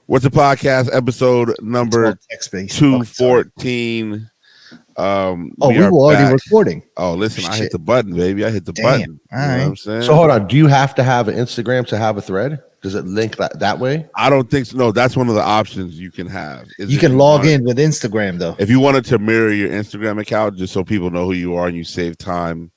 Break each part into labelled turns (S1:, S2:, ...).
S1: What's the podcast episode number
S2: text-based.
S1: 214?
S2: We were already recording.
S1: Oh, listen, I hit the button, baby. I hit the button.
S2: All
S1: you know
S2: right.
S1: what I'm saying?
S3: So hold on. Do you have to have an Instagram to have a thread? Does it link that way?
S1: I don't think so. No, that's one of the options you can have.
S2: You can log in with Instagram, though.
S1: If you wanted to mirror your Instagram account just so people know who you are and you save time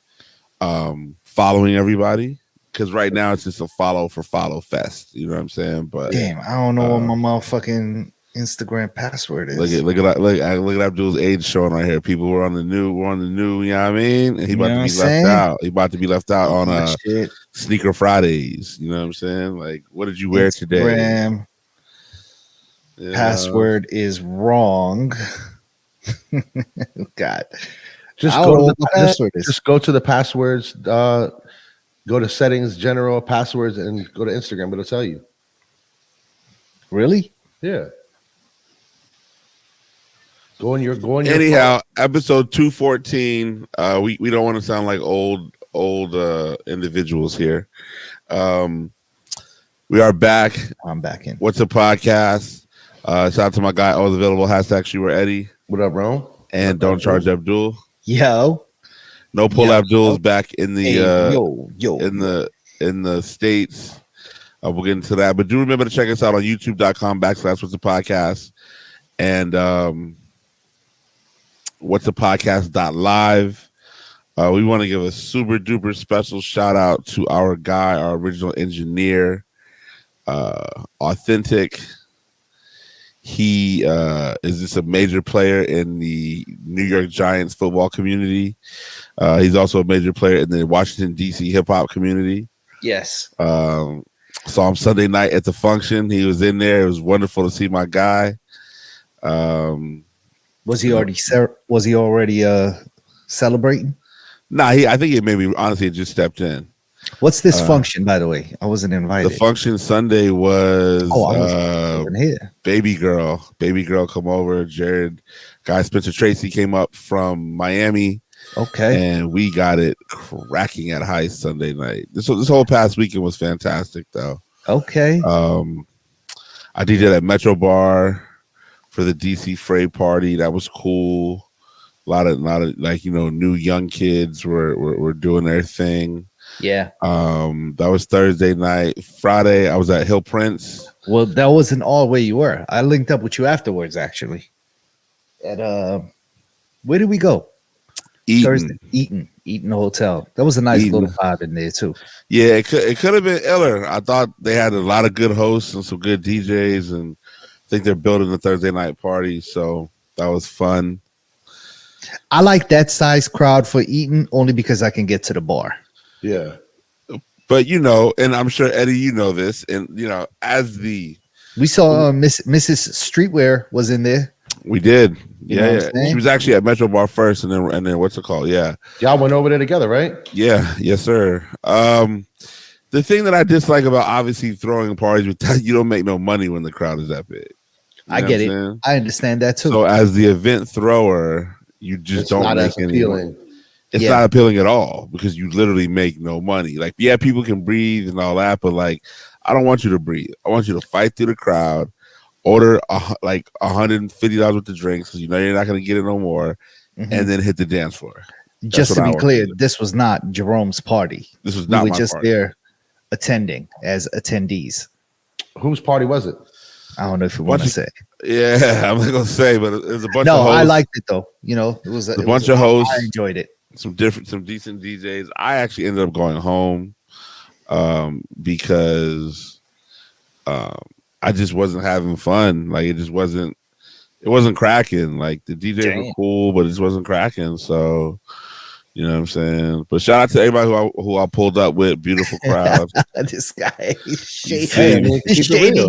S1: following everybody. Because right now it's just a follow fest. You know what I'm saying? But
S2: damn, I don't know what my motherfucking Instagram password is.
S1: Look at Abdul's age showing right here. People were on the new, you know what I mean? And he about to be left out. He about to be left out on Sneaker Fridays. You know what I'm saying? Like, what did you wear today?
S2: Instagram password is wrong. God.
S3: Just go to the passwords, go to settings, general passwords, and go to Instagram. It'll tell you.
S2: Really?
S3: Yeah. Go in your
S1: Anyhow, episode 214. We don't want to sound like old individuals here. We are back.
S2: I'm back in.
S1: What's a podcast? Shout out to my guy, always available. # you were Eddie.
S3: What up, Rome?
S1: And don't charge Abdul.
S2: Yo.
S1: No pull Abdul's back in the in the States. We'll get into that. But do remember to check us out on youtube.com/ what's the podcast. And what's the podcast.live. We want to give a super duper special shout out to our guy, our original engineer, Authentic. He is just a major player in the New York Giants football community. He's also a major player in the Washington, D.C. hip-hop community.
S2: Yes.
S1: Saw him Sunday night at the function. He was in there. It was wonderful to see my guy.
S2: Was he already celebrating?
S1: Nah, I think it maybe honestly just stepped in.
S2: What's this function, by the way? I wasn't invited.
S1: The function Sunday was
S2: here.
S1: Baby girl come over. Jared, guy Spencer Tracy came up from Miami.
S2: Okay.
S1: And we got it cracking at Heist Sunday night. This whole past weekend was fantastic though.
S2: Okay.
S1: I did at Metro Bar for the DC Fray party. That was cool. A lot of like, you know, new young kids were doing their thing.
S2: Yeah.
S1: That was Thursday night. Friday, I was at Hill Prince.
S2: Well, that wasn't all where you were. I linked up with you afterwards, actually. At where did we go? Eaton Hotel. That was a nice little vibe in there too.
S1: Yeah, it could have been iller. I thought they had a lot of good hosts and some good DJs, and I think they're building a Thursday night party, so that was fun.
S2: I like that size crowd for Eaton only because I can get to the bar.
S3: Yeah.
S1: But you know, and I'm sure Eddie, you know this, and you know, we
S2: saw Mrs. Streetwear was in there.
S1: We did. Yeah. She was actually at Metro Bar first, and then what's it called? Yeah.
S3: Y'all went over there together, right?
S1: Yeah. Yes, sir. The thing that I dislike about obviously throwing parties with that, you don't make no money when the crowd is that big.
S2: I get it. I understand that too.
S1: So as the event thrower, you just don't make any money. It's not appealing at all because you literally make no money. Like, yeah, people can breathe and all that, but like, I don't want you to breathe. I want you to fight through the crowd, order like $150 worth of drinks because you know you're not going to get it no more, and then hit the dance floor.
S2: Just to be clear, this was not Jerome's party.
S1: This was not.
S2: We were just there attending as attendees.
S3: Whose party was it?
S2: I don't know if you want to say.
S1: Yeah, I'm not gonna say, but it was a bunch.
S2: No,
S1: of hosts.
S2: I liked it though. You know, it was a
S1: bunch of hosts.
S2: I enjoyed it.
S1: Some decent DJs. I actually ended up going home because I just wasn't having fun. Like it wasn't cracking. Like the DJs were cool, but it just wasn't cracking. So you know what I'm saying? But shout out to everybody who I pulled up with. Beautiful crowd.
S2: This guy, Shady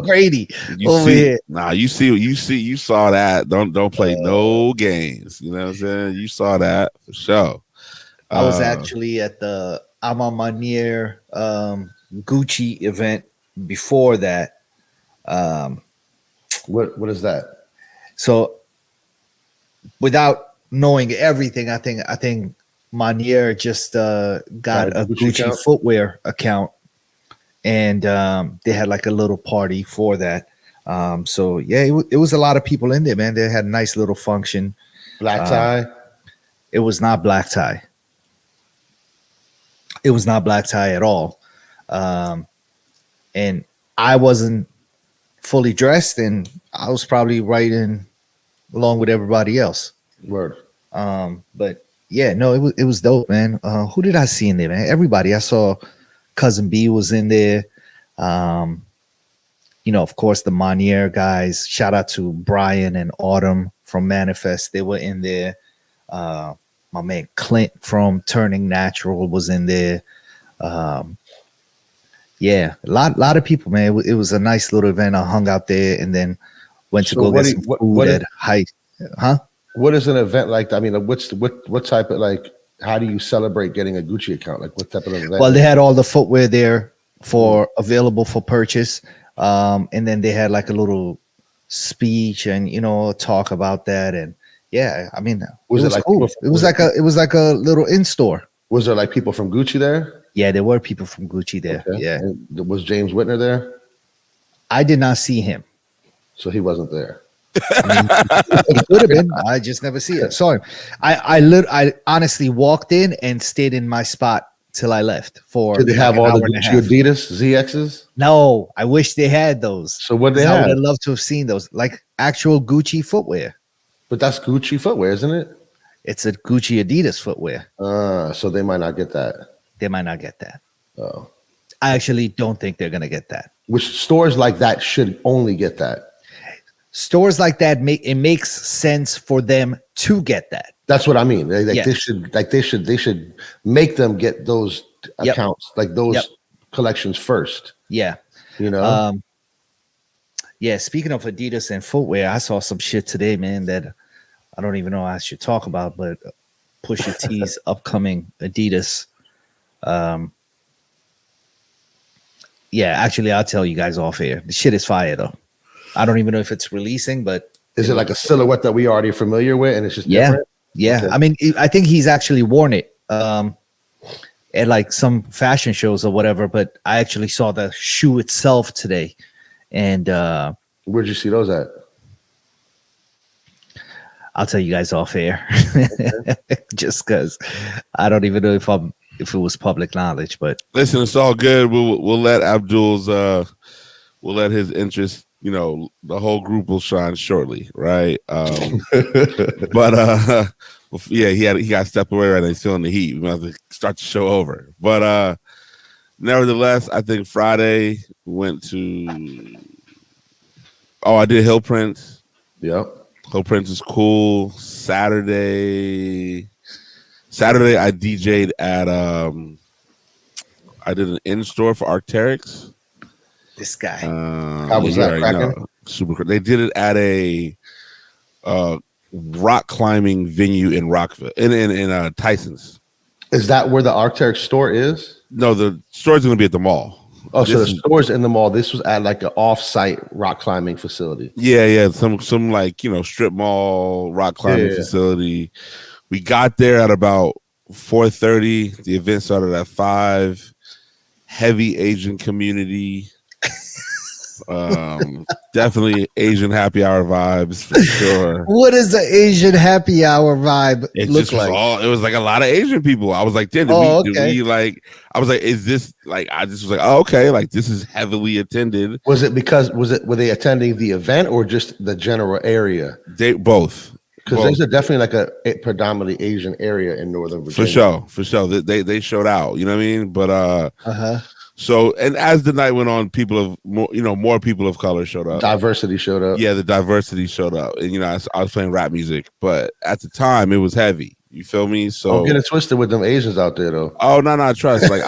S2: Grady over here.
S1: Nah, you saw that. Don't play no games. You know what I'm saying? You saw that for sure.
S2: I was actually at the Amamanier Gucci event before that.
S3: What is that?
S2: So, without knowing everything, I think Manier just got a Gucci footwear account, and they had like a little party for that. So yeah, it was a lot of people in there, man. They had a nice little function.
S3: Black tie.
S2: It was not black tie. It was not black tie at all. And I wasn't fully dressed, and I was probably right in along with everybody else.
S3: Word.
S2: But yeah, no, it was dope, man. Who did I see in there, man? Everybody. I saw Cousin B was in there. Of course, the Monier guys. Shout out to Brian and Autumn from Manifest. They were in there. My man Clint from Turning Natural was in there. Yeah, a lot of people, man. It was a nice little event. I hung out there and then went to go get some food at Height. Huh?
S3: What is an event like that? I mean, what type of, like, how do you celebrate getting a Gucci account? Like, what type of event?
S2: Well, they had all the footwear there available for purchase. And then they had like a little speech and talk about that. And yeah, I mean, it was like cool. It was like a little in-store.
S3: Was there like people from Gucci there?
S2: Yeah, there were people from Gucci there. Okay. Yeah.
S3: And was James Whitner there?
S2: I did not see him.
S3: So he wasn't there.
S2: He could have been. I just never see it. Saw him. I honestly walked in and stayed in my spot till I left.
S3: Did they have all the Gucci Adidas ZXs?
S2: No, I wish they had those.
S3: So what they have?
S2: I would have loved to have seen those, like actual Gucci footwear.
S3: But that's Gucci footwear, isn't it?
S2: It's a Gucci Adidas footwear.
S3: So they might not get that.
S2: They might not get that.
S3: Oh,
S2: I actually don't think they're gonna get that.
S3: Which stores like that should only get that?
S2: Stores like that it makes sense for them to get that. That's
S3: what I mean. They should make them get those accounts, like those collections first.
S2: Yeah. Yeah. Speaking of Adidas and footwear, I saw some shit today, man, that I don't even know I should talk about, but Pusha T's upcoming Adidas. Actually, I'll tell you guys off air. The shit is fire though. I don't even know if it's releasing, but
S3: is it like a silhouette that we already familiar with, and it's just different?
S2: Yeah. Okay. I mean, I think he's actually worn it at like some fashion shows or whatever. But I actually saw the shoe itself today, and
S3: where'd you see those at?
S2: I'll tell you guys off air, just because I don't even know if it was public knowledge. But
S1: listen, it's all good. We'll let Abdul's we'll let his interest. The whole group will shine shortly, right? But he got stepped away right now. He's feeling the heat. We might have to start the show over. But nevertheless, I think Friday went to I did Hill Prince.
S3: Yep.
S1: Hill Prince is cool. Saturday I DJ'd at I did an in-store for Arc'teryx.
S2: This guy.
S3: How was that cracking?
S1: Super cool. They did it at a rock climbing venue in Rockville, in Tyson's.
S3: Is that where the Arc'teryx store is?
S1: No, the store's going to be at the mall.
S3: Oh, so the store's in the mall. This was at like an off-site rock climbing facility.
S1: Yeah, some like strip mall rock climbing facility. We got there at about 4:30. The event started at 5. Heavy Asian community. Definitely Asian happy hour vibes for sure.
S2: What is the Asian happy hour vibe look like?
S1: It was like a lot of Asian people. I was like, did we like? I was like, is this like? I just was like, oh, okay, like this is heavily attended.
S3: Were they attending the event or just the general area?
S1: They both.
S3: Because there's definitely like a predominantly Asian area in Northern Virginia.
S1: For sure. They showed out. You know what I mean? But So, and as the night went on, more people of color showed up.
S3: Diversity showed up.
S1: Yeah, the diversity showed up. And, I was playing rap music, but at the time it was heavy. You feel me? So
S3: don't get it twisted with them Asians out there, though.
S1: Oh, no, trust. Like,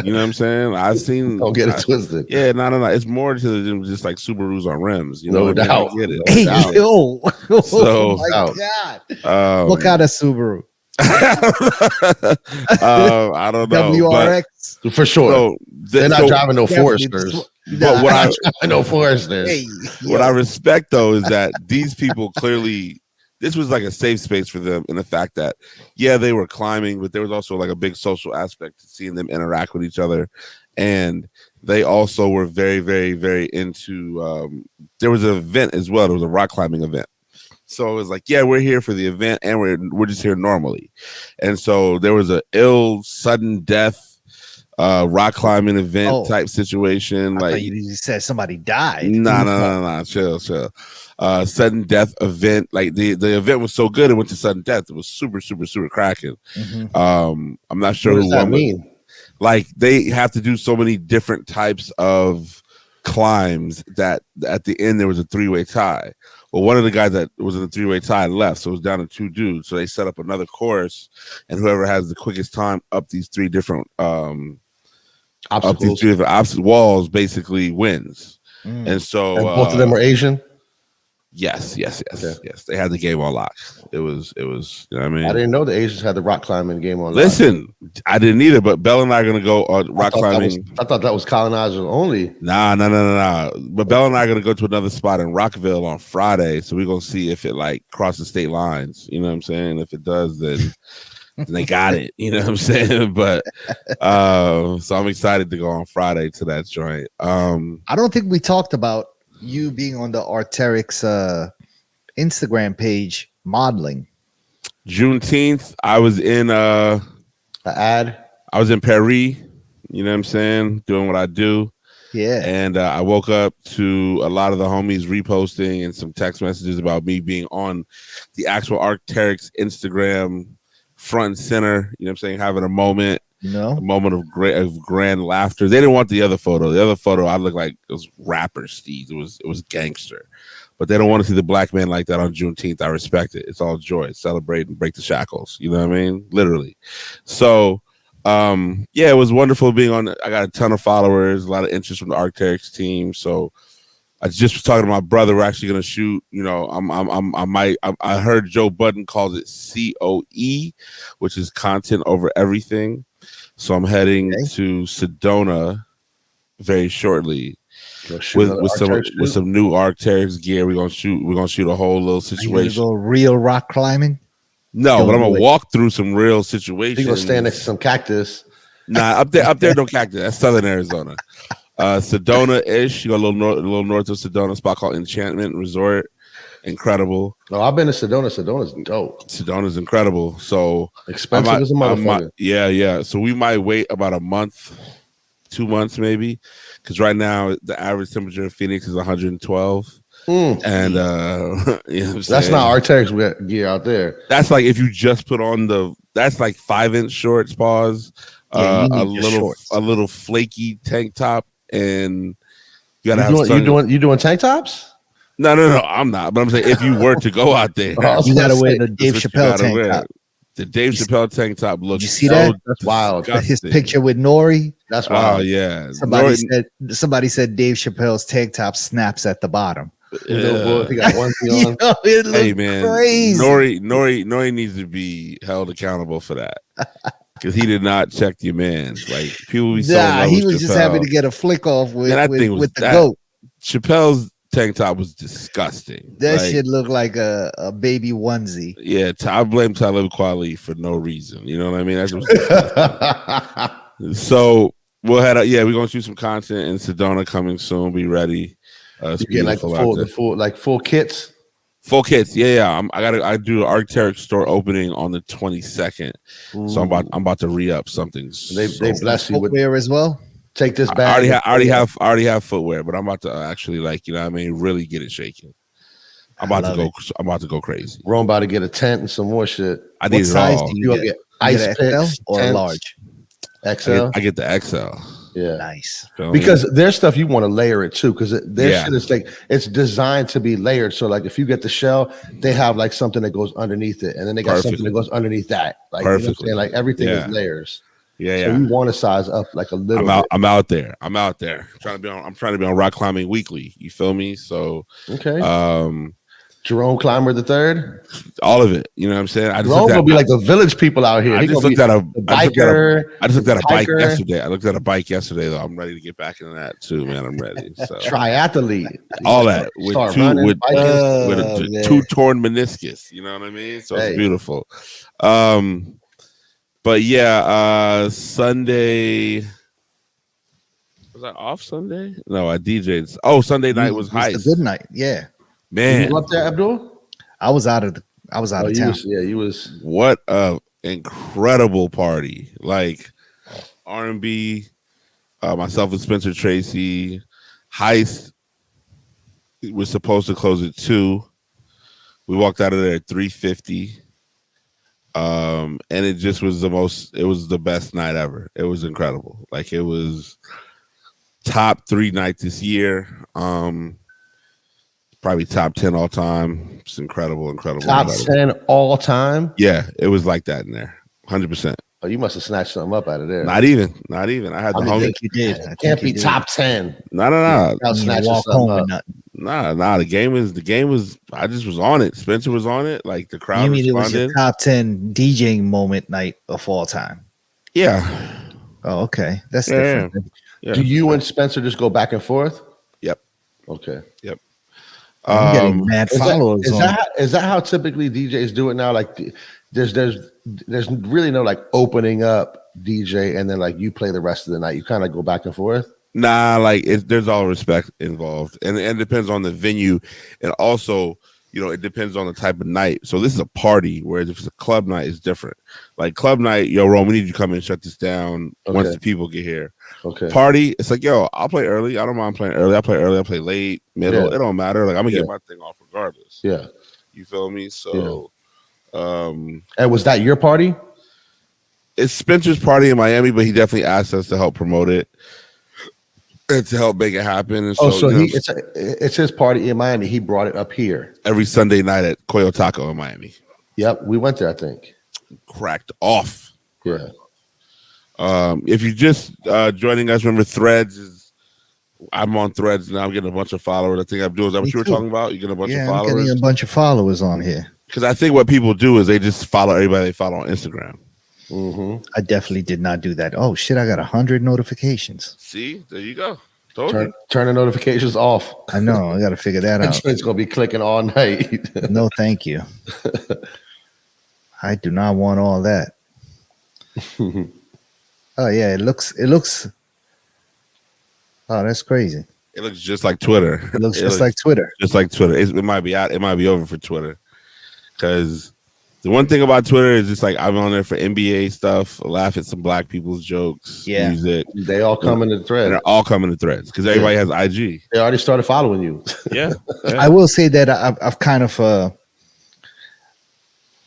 S1: you know what I'm saying? I've seen.
S3: Don't get it twisted.
S1: Yeah, no. It's more to than just like Subarus on rims.
S3: No doubt.
S1: I get it.
S2: Hey, yo.
S1: So,
S2: oh, my God. What kind of Subaru?
S1: I don't know.
S2: WRX
S3: for sure. So, they're not driving no Foresters.
S1: But what
S3: what
S1: I respect though is that these people clearly this was like a safe space for them in the fact that they were climbing, but there was also like a big social aspect to seeing them interact with each other. And they also were very, very, very into. There was an event as well. There was a rock climbing event. So it was like, yeah, we're here for the event, and we're just here normally. And so there was a ill sudden death rock climbing event type situation.
S2: I
S1: like
S2: thought you said somebody died.
S1: Nah. Chill. Sudden death event. Like the event was so good, it went to sudden death. It was super, super, super cracking. I'm not sure
S3: what does that mean.
S1: Like they have to do so many different types of climbs that at the end there was a 3-way tie. Well, one of the guys that was in the 3-way tie left, so it was down to 2 dudes. So they set up another course, and whoever has the quickest time up these 3 different obstacles, up these 3 different obstacle walls basically wins. And so
S3: and both of them are Asian.
S1: Yes. They had the game on lock. It was, you know what I mean?
S3: I didn't know the Asians had the rock climbing game on lock.
S1: Listen, I didn't either, but Bella and I are going to go rock climbing.
S3: I thought that was colonizers only.
S1: Nah. But Bella and I are going to go to another spot in Rockville on Friday. So we're going to see if it like crosses state lines. You know what I'm saying? If it does, then they got it. You know what I'm saying? But so I'm excited to go on Friday to that joint.
S2: I don't think we talked about you being on the Arc'teryx Instagram page modeling.
S1: Juneteenth, I was in
S3: an ad.
S1: I was in Paris, you know what I'm saying, doing what I do.
S2: Yeah.
S1: And I woke up to a lot of the homies reposting and some text messages about me being on the actual Arc'teryx Instagram front and center, you know what I'm saying, having a moment. A moment of grand laughter. They didn't want the other photo. The other photo, I looked like it was rapper Steve. It was gangster. But they don't want to see the black man like that on Juneteenth. I respect it. It's all joy. Celebrate and break the shackles. You know what I mean? Literally. So, it was wonderful being on. I got a ton of followers, a lot of interest from the Arc'teryx team. So I just was talking to my brother. We're actually going to shoot. You know, I heard Joe Budden calls it COE, which is content over everything. So I'm heading to Sedona very shortly with some new Arc'teryx gear. We're gonna shoot a whole little situation.
S2: Go real rock climbing?
S1: No, but I'm gonna walk through some real situations.
S3: You're gonna stand next to some cactus.
S1: Nah, up there no cactus. That's Southern Arizona. Sedona-ish. You got a little north of Sedona, a spot called Enchantment Resort. Incredible.
S3: No, I've been to Sedona. Sedona's dope.
S1: Sedona's incredible. So
S3: expensive as a motherfucker.
S1: Yeah. So we might wait about a month, 2 months maybe, because right now the average temperature in Phoenix is 112. And you know what I'm
S3: that's
S1: saying?
S3: not Arc'teryx gear out there.
S1: That's like if you just put on that's like 5-inch shorts, pause, a little flaky tank top, and you gotta
S3: you doing tank tops?
S1: No, I'm not. But I'm saying if you were to go out there,
S2: you gotta wear the Dave Chappelle tank top.
S1: The Dave Chappelle tank top looks.
S2: You see that?
S3: That's wild.
S2: His picture with Nori.
S3: That's wild.
S1: Oh yeah.
S2: Somebody said Dave Chappelle's tank top snaps at the bottom.
S3: Yeah. He got one on.
S2: Hey man, crazy.
S1: Nori needs to be held accountable for that. Because he did not check your man. Like people be so
S2: he was just happy to get a flick off with the goat.
S1: Chappelle's tank top was disgusting.
S2: That shit looked like a baby onesie.
S1: Yeah, I blame Talib Kweli for no reason. You know what I mean? That's so we'll head out. Yeah, we're gonna shoot some content in Sedona coming soon. Be ready.
S3: You get like full kits.
S1: Full kits, yeah. I do the Arc'teryx store opening on the 22nd. Ooh. So I'm about to re-up something.
S3: They bless you with
S2: footwear as well.
S3: Take this bag.
S1: I already have footwear, but I'm about to actually you know what I mean, really get it shaking. I'm about to go crazy.
S3: We're about to get a tent and some more shit.
S1: I need it all.
S3: You get ice picks
S2: or tents, large?
S3: XL.
S1: I get the XL.
S3: Yeah,
S2: nice.
S3: Because there's stuff you want to layer it too, because their shit is it's designed to be layered. So like if you get the shell, they have like something that goes underneath it, and then they got something that goes underneath that. Like you know what I'm saying? Like everything is layers.
S1: Yeah,
S3: so you want to size up like a little.
S1: I'm out there. I'm trying to be on rock climbing weekly. You feel me? So
S3: okay. Jerome Clymer III,
S1: all of it. You know what I'm saying?
S3: Jerome gonna be like the village people out here.
S1: I just looked at a
S3: biker.
S1: I just looked at a bike yesterday. I looked at a bike yesterday though. I'm ready to get back into that too, man. I'm ready. So
S3: triathlete,
S1: all that with two torn meniscus. You know what I mean? So it's beautiful. But yeah, Sunday. Was I off Sunday? No, I DJ'd. Oh, Sunday night was Heist.
S2: The good night. Yeah.
S1: Man.
S3: You up there, Abdul?
S2: I was out of town.
S3: You was.
S1: What a incredible party. Like R&B, myself and Spencer Tracy. Heist was supposed to close at 2. We walked out of there at 3:50. And it just was the best night ever. It was incredible. Like it was top 3 night this year. Probably top 10 all time. It's incredible.
S3: Top 10 all time?
S1: Yeah, it was like that in there. 100%.
S3: Oh, you must have snatched something up out of there.
S1: Not even. I had the
S2: I think you did.
S3: Can't be top 10.
S1: No.
S2: Walk home with nothing.
S1: Nah. The game was. I just was on it. Spencer was on it. Like the crowd.
S2: You mean responded. It was your top 10 DJing moment night of all time?
S1: Yeah.
S2: Oh, okay. That's different.
S3: Yeah. Do you and Spencer just go back and forth?
S1: Yep.
S3: Okay.
S1: Yep.
S2: I'm getting mad followers.
S3: Is that how typically DJs do it now? Like, there's really no like opening up DJ and then like you play the rest of the night. You kind of go back and forth.
S1: Nah, like there's all respect involved, and it depends on the venue, and also it depends on the type of night. So this is a party, whereas if it's a club night, it's different. Like club night, yo, Rome, we need you to come in and shut this down once the people get here.
S3: Okay.
S1: Party, it's like, yo, I'll play early. I don't mind playing early. I play early. I play late, middle. It don't matter. Like I'm gonna get my thing off regardless.
S3: Yeah.
S1: You feel me? So,
S3: and was that your party?
S1: It's Spencer's party in Miami, but he definitely asked us to help promote it and to help make it happen. And
S3: it's his party in Miami. He brought it up here
S1: every Sunday night at Coyo Taco in Miami.
S3: Yep, we went there. I think
S1: cracked off.
S3: Yeah.
S1: If you just joining us, remember Threads I'm on Threads now. I'm getting a bunch of followers. I think Abdul, is that what you were talking about? You getting a bunch of followers?
S2: I'm getting a bunch of followers on here.
S1: Because I think what people do is they just follow everybody they follow on Instagram.
S3: Mm-hmm.
S2: I definitely did not do that. Oh shit! I got 100 notifications.
S1: See, there you go.
S3: Turn the notifications off.
S2: I know. I got to figure that out.
S3: It's gonna be clicking all night.
S2: No, thank you. I do not want all that. Oh yeah, it looks. Oh, that's crazy.
S1: It looks just like Twitter.
S2: It looks just like Twitter.
S1: Just like Twitter. It might be out. It might be over for Twitter. Because the one thing about Twitter is just like I'm on there for NBA stuff, laugh at some black people's jokes, music.
S3: They all come in the threads.
S1: They're all coming to threads because everybody has IG.
S3: They already started following you.
S1: Yeah.
S2: I will say that I've kind of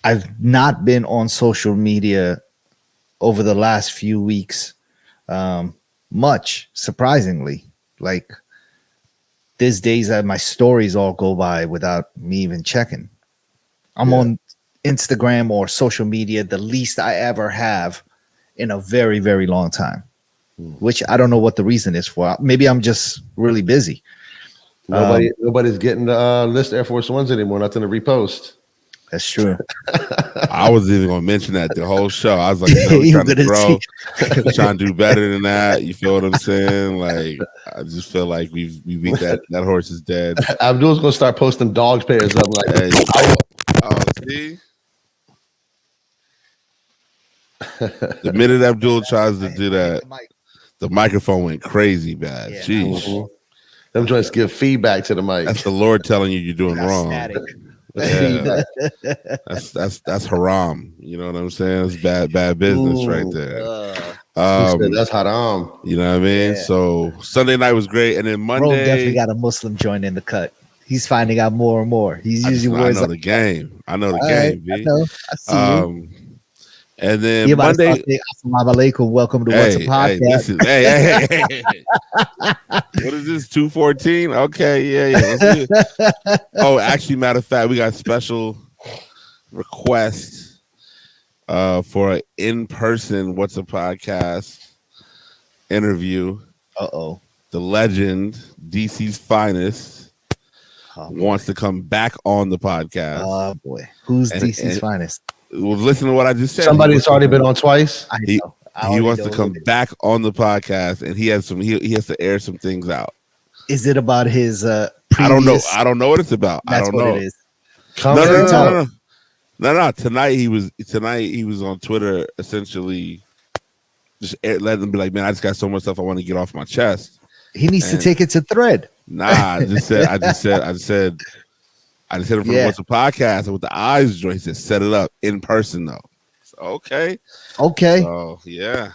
S2: I've not been on social media over the last few weeks much, surprisingly. Like there's days that my stories all go by without me even checking. I'm on Instagram or social media the least I ever have in a very, very long time, which I don't know what the reason is for. Maybe I'm just really busy.
S3: Nobody's getting the list Air Force Ones anymore. Nothing to repost.
S2: That's true.
S1: I was even going to mention that the whole show. I was like, trying to grow, trying to do better than that. You feel what I'm saying? Like, I just feel like we beat that horse is dead.
S3: Abdul's going to start posting dogs pairs up like,
S1: hey, see? The minute Abdul tries to do that, the microphone went crazy bad. Jeez.
S3: Them joints give feedback to the mic.
S1: That's the Lord telling you you're doing wrong. Yeah. that's haram. You know what I'm saying? It's bad business right there.
S3: That's haram.
S1: You know what I mean? Yeah. So Sunday night was great, and then Monday
S2: Bro definitely got a Muslim joint in the cut. He's finding out more and more. He's using words.
S1: I know the game. I know the game.
S2: I know. I see you.
S1: And then Monday,
S2: Assalamu alaikum. Welcome to Whats'a podcast.
S1: Hey. What is this? 214? Okay, yeah. Oh, actually, matter of fact, we got special requests for an in-person Whats'a podcast interview.
S2: The
S1: legend, DC's finest, wants to come back on the podcast.
S2: Oh boy, who's DC's finest?
S1: Well, listen to what I just said.
S3: Somebody's already been on twice.
S1: He wants to come back on the podcast, and he has to air some things out.
S2: Is it about his
S1: I don't know. I don't know what it's about.
S2: That's
S1: I don't
S2: what
S1: know.
S2: It is.
S1: No. Tonight he was on Twitter, essentially just letting them be like, man, I just got so much stuff I want to get off my chest.
S2: He needs to take it to Thread.
S1: Nah, I just said it for the What's a Podcast and with the eyes joint. He said set it up in person though. So, okay. So yeah.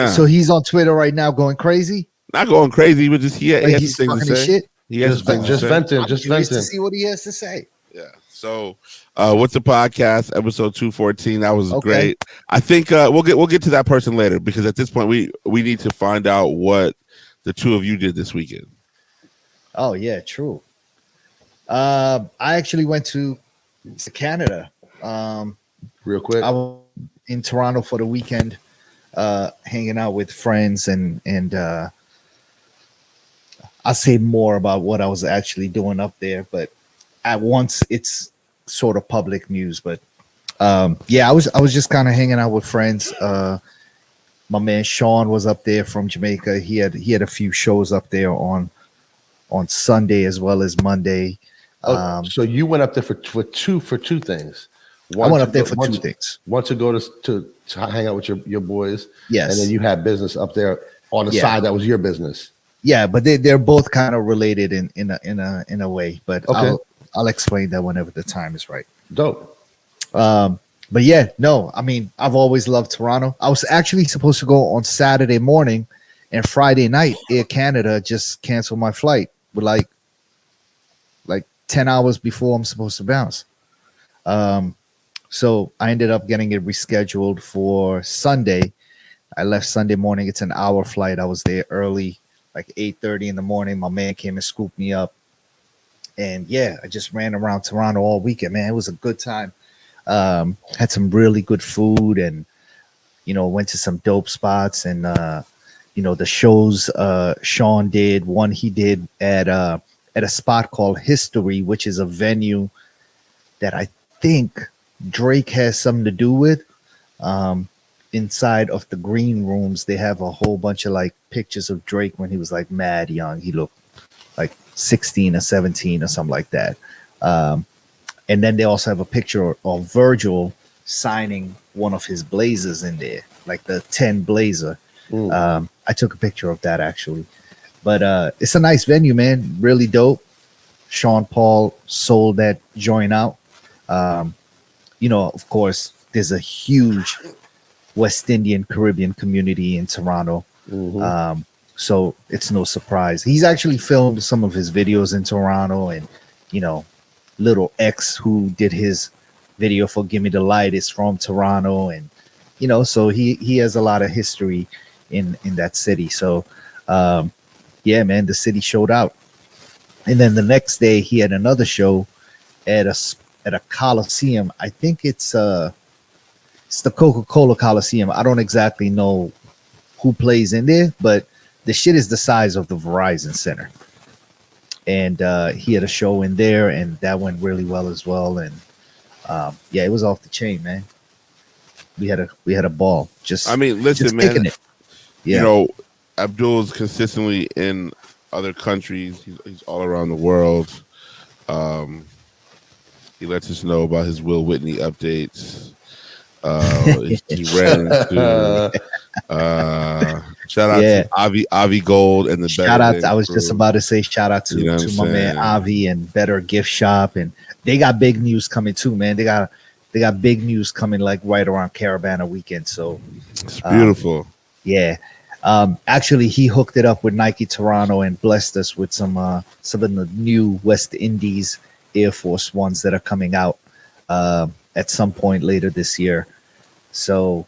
S2: So he's on Twitter right now going crazy.
S1: Not going crazy, but just he has things to say.
S2: Shit.
S1: He has
S3: just venting.
S2: Just venting to see what he has to say.
S1: Yeah. So, What's a Podcast? Episode 214. That was great. I think we'll get to that person later because at this point we need to find out what the two of you did this weekend.
S2: Oh yeah, true. I actually went to Canada.
S3: Real quick,
S2: I was in Toronto for the weekend, hanging out with friends, and I'll say more about what I was actually doing up there. But at once, it's sort of public news. But yeah, I was just kind of hanging out with friends. My man Sean was up there from Jamaica. He had a few shows up there on Sunday as well as Monday.
S3: So you went up there for two things.
S2: I went up there for two things.
S3: One to go to hang out with your boys.
S2: Yes.
S3: And then you had business up there on the side that was your business.
S2: Yeah, but they're both kind of related in a way. But I'll explain that whenever the time is right.
S3: Dope.
S2: But yeah, no, I mean, I've always loved Toronto. I was actually supposed to go on Saturday morning, and Friday night, Air Canada just canceled my flight with like 10 hours before I'm supposed to bounce. So I ended up getting it rescheduled for Sunday. I left Sunday morning. It's an hour flight. I was there early, like 8:30 in the morning. My man came and scooped me up. And yeah, I just ran around Toronto all weekend, man. It was a good time. Had some really good food and, went to some dope spots. And, the shows Sean did, one he did at a spot called History, which is a venue that I think Drake has something to do with. Inside of the green rooms, they have a whole bunch of like pictures of Drake when he was like mad young. He looked like 16 or 17 or something like that. And then they also have a picture of Virgil signing one of his blazers in there, like the 10 blazer. I took a picture of that actually. But it's a nice venue, man. Really dope. Sean Paul sold that joint out. Of course, there's a huge West Indian Caribbean community in Toronto. So it's no surprise. He's actually filmed some of his videos in Toronto, and Little X, who did his video for Give Me the Light, is from Toronto, and so he has a lot of history in that city. So yeah, man, the city showed out. And then the next day he had another show at a Coliseum. I think it's the Coca-Cola Coliseum. I don't exactly know who plays in there, but the shit is the size of the Verizon Center. And he had a show in there, and that went really well as well. And yeah, it was off the chain, man. We had a ball.
S1: Listen, man.
S2: It. Yeah.
S1: Abdul's consistently in other countries. He's all around the world. He lets us know about his Will Whitney updates. He ran into shout out to Avi Gold and the
S2: shout out. I was just about to say shout out to my man Avi and Better Gift Shop, and they got big news coming too, man. They got big news coming like right around Caravana weekend. So
S1: it's beautiful.
S2: Yeah. Actually, he hooked it up with Nike Toronto and blessed us with some of the new West Indies Air Force Ones that are coming out at some point later this year. So,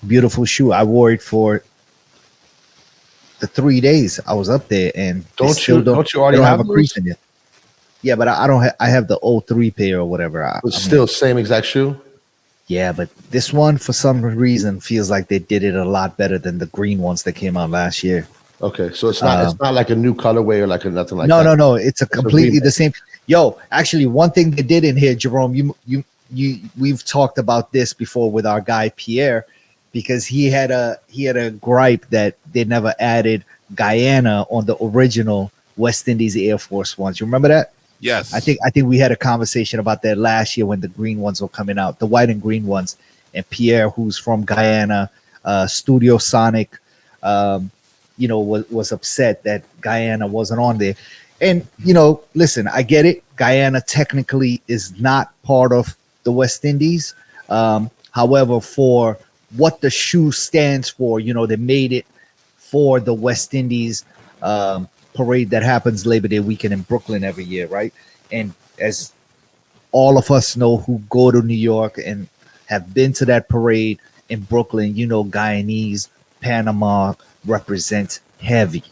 S2: beautiful shoe. I wore it for the 3 days I was up there, and
S3: don't you already have a crease in
S2: it? Yeah, but I don't. I have the 03 pair or whatever.
S3: Still same exact shoe.
S2: Yeah, but this one for some reason feels like they did it a lot better than the green ones that came out last year.
S3: Okay, so it's not like a new colorway or like nothing like that.
S2: No. It's a completely the same. Yo, actually, one thing they did in here, Jerome, we've talked about this before with our guy Pierre, because he had a gripe that they never added Guyana on the original West Indies Air Force Ones. You remember that?
S1: Yes.
S2: I think we had a conversation about that last year when the green ones were coming out, the white and green ones. And Pierre, who's from Guyana, Studio Sonic, was upset that Guyana wasn't on there. And listen, I get it. Guyana technically is not part of the West Indies. However, for what the shoe stands for, they made it for the West Indies parade that happens Labor Day weekend in Brooklyn every year, right? And as all of us know who go to New York and have been to that parade in Brooklyn, Guyanese, Panama represent heavy.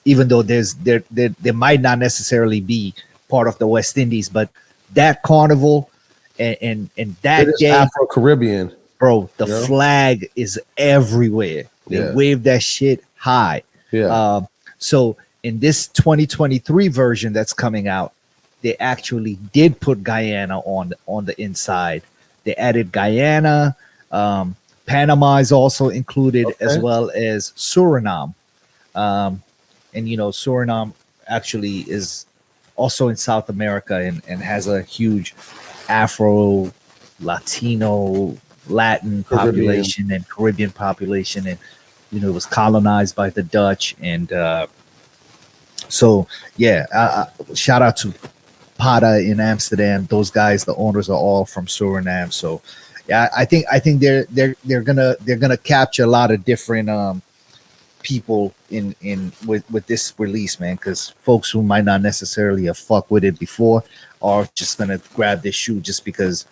S2: Even though there might not necessarily be part of the West Indies, but that carnival and that day,
S3: Afro-Caribbean,
S2: bro, the flag is everywhere. They wave that shit high.
S3: Yeah.
S2: So in this 2023 version that's coming out, they actually did put Guyana on the inside. They added Guyana. Panama is also included, as well as Suriname. And Suriname actually is also in South America and has a huge Afro, Latino, Latin population and Caribbean population, and it was colonized by the Dutch. And shout out to Pata in Amsterdam. Those guys, the owners, are all from Suriname. So yeah, I think they're gonna capture a lot of different people in with this release, man, because folks who might not necessarily have fucked with it before are just gonna grab this shoe just because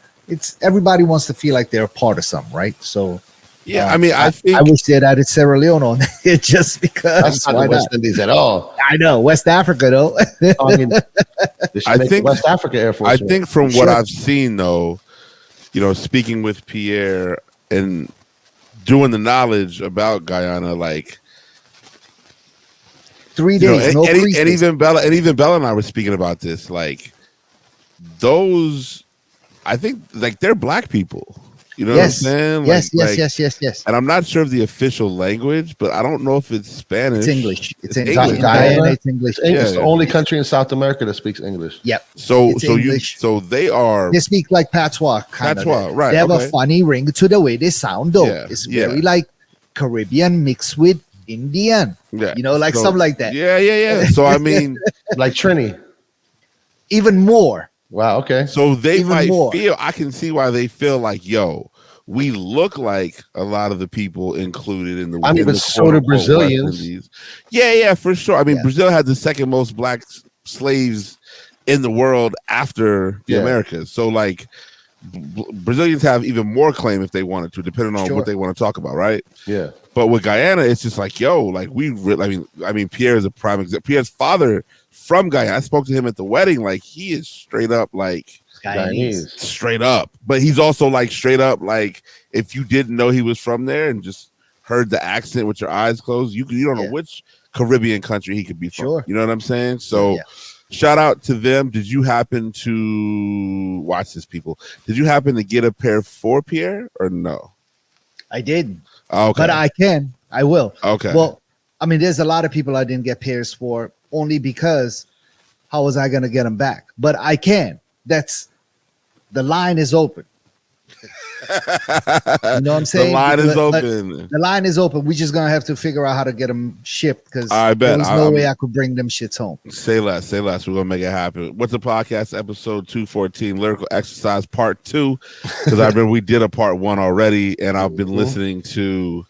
S2: everybody wants to feel like they're a part of something, right? So
S1: yeah, I mean, I
S2: wish they'd added Sierra Leone on it just because.
S3: That's not the West Indies at all.
S2: I know West Africa though.
S3: I mean, I think West Africa Air Force.
S1: I think from what I've seen though, speaking with Pierre and doing the knowledge about Guyana, like
S2: 3 days,
S1: and even Bella and I were speaking about this. Like those, I think, like they're black people. You know what I'm saying?
S2: Yes.
S1: And I'm not sure of the official language, but I don't know if it's Spanish.
S2: It's English. It's
S3: English.
S2: Guyana, it's English.
S3: It's the only country in South America that speaks English.
S2: Yep.
S1: So they
S2: speak like patois,
S1: right?
S2: They have a funny ring to the way they sound, though. Yeah, it's very like Caribbean mixed with Indian.
S1: Yeah.
S2: Something like that.
S1: Yeah. So I mean,
S3: like Trini.
S2: Even more.
S3: Wow. Okay.
S1: So they might feel. I can see why they feel like, yo, we look like a lot of the people included in the.
S3: I mean, but so do Brazilians.
S1: Yeah, for sure. I mean, Brazil had the second most black slaves in the world after the Americas. So like, Brazilians have even more claim if they wanted to, depending on what they want to talk about, right?
S3: Yeah.
S1: But with Guyana, it's just like, yo, like I mean, Pierre is a prime example. Pierre's father from Guyana. I spoke to him at the wedding. Like he is straight up like
S2: Guyanese.
S1: Straight up. But he's also like straight up like if you didn't know he was from there and just heard the accent with your eyes closed, you don't know which Caribbean country he could be from.
S2: Sure.
S1: You know what I'm saying? So shout out to them. Did you happen to watch this, people? Did you happen to get a pair for Pierre or no?
S2: I did.
S1: Okay.
S2: But I will.
S1: Okay.
S2: Well, I mean, there's a lot of people I didn't get pairs for only because how was I going to get them back? But I can. The line is open. You know what I'm saying?
S1: The line is open.
S2: The line is open. We just going to have to figure out how to get them shipped because
S1: I bet
S2: there was no way I could bring them shits home.
S1: Say less. We're going to make it happen. What's the podcast? Episode 214, Lyrical Exercise Part 2. Because I remember we did a Part 1 already, and I've been listening to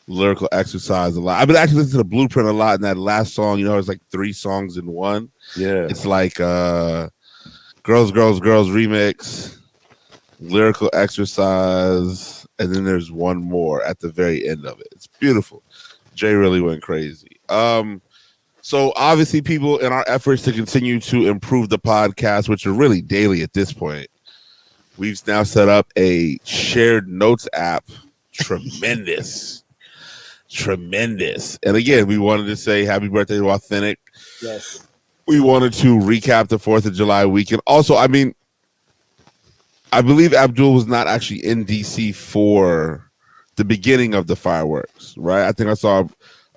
S1: Lyrical Exercise a lot. I've been actually listening to the Blueprint a lot, and that last song, it's like 3 songs in one.
S3: Yeah.
S1: It's like Girls remix, Lyrical Exercise, and then there's one more at the very end of it. It's beautiful. Jay really went crazy. So obviously, people, in our efforts to continue to improve the podcast, which are really daily at this point, we've now set up a shared notes app. Tremendous. And again, we wanted to say happy birthday to Authentic.
S2: Yes.
S1: We wanted to recap the 4th of July weekend. Also, I mean, I believe Abdul was not actually in DC for the beginning of the fireworks, right? I think I saw,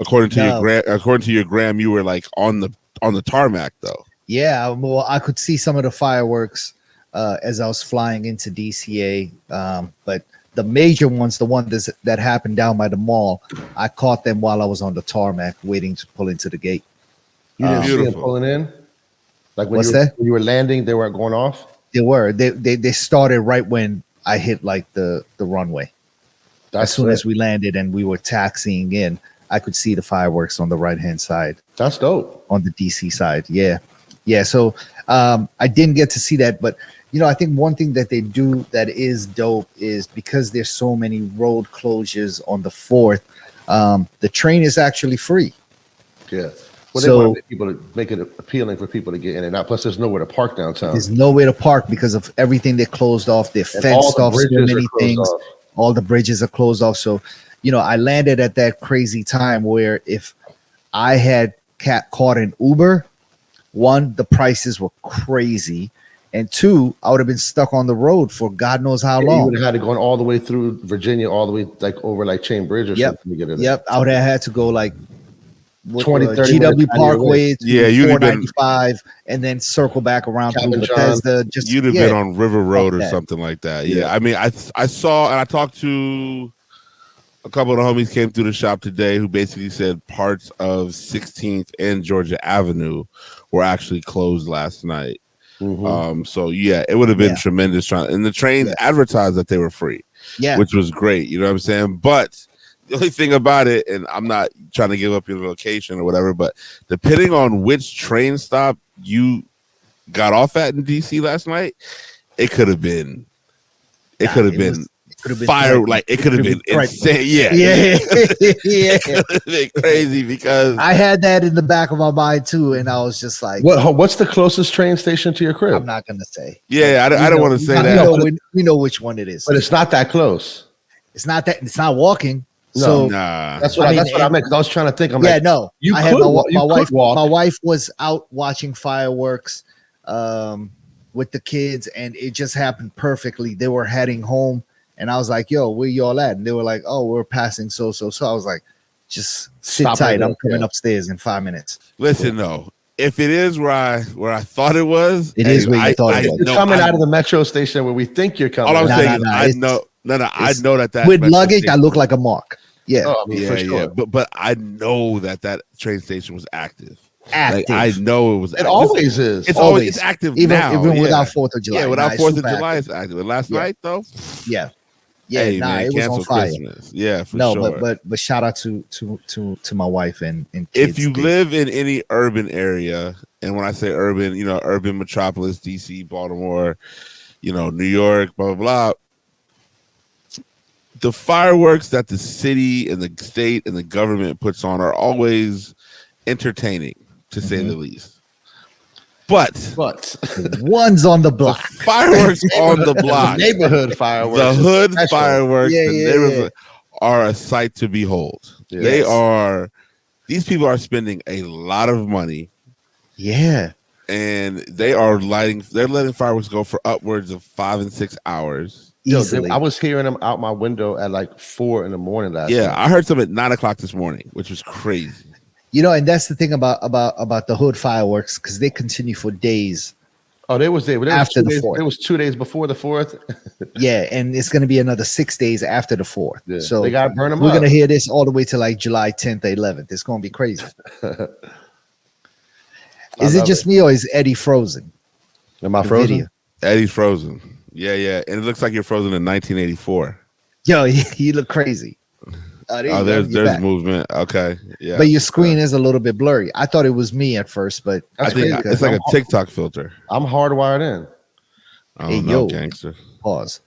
S1: according to your gram, you were like on the tarmac though.
S2: Yeah, well, I could see some of the fireworks as I was flying into DCA, but The major ones, the one that happened down by the mall, I caught them while I was on the tarmac waiting to pull into the gate.
S3: You didn't see them pulling in? Like when you were landing, they weren't going off?
S2: They were. They started right when I hit like the runway. As soon as we landed and we were taxiing in, I could see the fireworks on the right-hand side.
S3: That's dope.
S2: On the DC side. Yeah. Yeah. So I didn't get to see that. But, I think one thing that they do that is dope is because there's so many road closures on the 4th, the train is actually free.
S3: Yeah. Well, they want people to make it appealing for people to get in and out. Plus, there's nowhere to park downtown.
S2: There's nowhere to park because of everything they closed off. They fenced off so many things. All the bridges are closed off. So, I landed at that crazy time where if I had caught an Uber, one, the prices were crazy. And two, I would have been stuck on the road for God knows how long.
S3: You would have had to go all the way through Virginia, all the way over Chain Bridge or something to get in there.
S2: Yep. I would have had to go
S3: 20, 30
S2: GW Parkway to
S1: 495
S2: and then circle back around through Bethesda.
S1: You'd have been on River Road or something like that. Yeah. I mean, I saw and I talked to a couple of the homies came through the shop today who basically said parts of 16th and Georgia Avenue were actually closed last night. Mm-hmm. So it would have been tremendous. And the trains advertised that they were free, which was great. You know what I'm saying? But the only thing about it, and I'm not trying to give up your location or whatever, but depending on which train stop you got off at in DC last night, it could have been fire. Like it could have been insane. It could have been crazy because
S2: I had that in the back of my mind too, and I was just like,
S3: "What's the closest train station to your crib?"
S2: I'm not gonna say.
S1: Yeah, I don't want to say that.
S2: We know which one it is,
S3: but it's not that close.
S2: It's not that. It's not walking.
S3: No, that's what I meant. I was trying to think. I'm like,
S2: no. I had my wife. My wife was out watching fireworks with the kids, and it just happened perfectly. They were heading home, and I was like, "Yo, where y'all at?" And they were like, "Oh, we're passing so." So I was like, "Just sit tight. I'm coming upstairs in 5 minutes."
S1: Listen, though, if it is where I thought it was,
S2: it is where you thought it was.
S3: You're coming out of the metro station where we think you're coming.
S1: All I'm saying is, I know. I know that
S2: with luggage, I look like a mark. Yeah,
S1: for sure. But I know that train station was active. Like, I know it was.
S3: It always is.
S1: It's always active
S2: even
S1: now.
S2: Even without 4th of July.
S1: Yeah, without 4th of July, it's active. And last night though.
S2: Yeah. Hey, man, it was on fire.
S1: Christmas. Yeah, for sure.
S2: But shout out to my wife and kids.
S1: If you live in any urban area, and when I say urban, urban metropolis, DC, Baltimore, New York, blah blah blah. The fireworks that the city and the state and the government puts on are always entertaining, to say the least. But
S2: one's on the block.
S1: The fireworks on the block.
S3: Neighborhood fireworks.
S1: The hood fireworks are a sight to behold. Yes. These people are spending a lot of money.
S2: Yeah.
S1: And they're letting fireworks go for upwards of 5 and 6 hours.
S3: I was hearing them out my window at 4 a.m. last night.
S1: I heard some at 9 o'clock this morning, which was crazy.
S2: And that's the thing about the hood fireworks, because they continue for days.
S3: Oh, they was there
S2: after the 4th.
S3: It was 2 days before the 4th.
S2: Yeah, and it's going to be another 6 days after the 4th.
S3: Yeah,
S2: so
S3: they got to burn them.
S2: We're going to hear this all the way to July 10th, 11th. It's going to be crazy. Is it just me, or is Eddie frozen?
S3: Am I frozen?
S2: Video?
S1: Eddie's frozen. Yeah, and it looks like you're frozen in 1984.
S2: Yo, you look crazy.
S1: There's movement. Okay, yeah.
S2: But your screen is a little bit blurry. I thought it was me at first, but
S1: I think it's like a TikTok filter.
S3: I'm hardwired in.
S1: Hey, yo, gangster.
S2: Pause.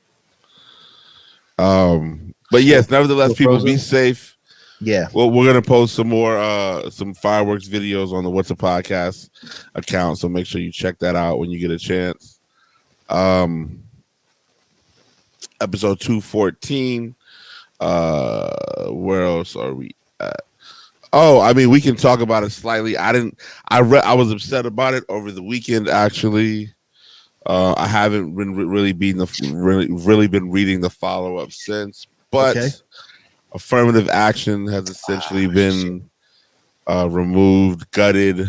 S1: But yes, nevertheless, people be safe.
S2: Yeah.
S1: Well, we're gonna post some more some fireworks videos on the Whats'a podcast account, so make sure you check that out when you get a chance. Episode 214. Where else are we at? Oh, I mean, we can talk about it slightly. I was upset about it over the weekend, actually. I haven't been really been reading the follow-up since, but affirmative action has essentially been removed, gutted.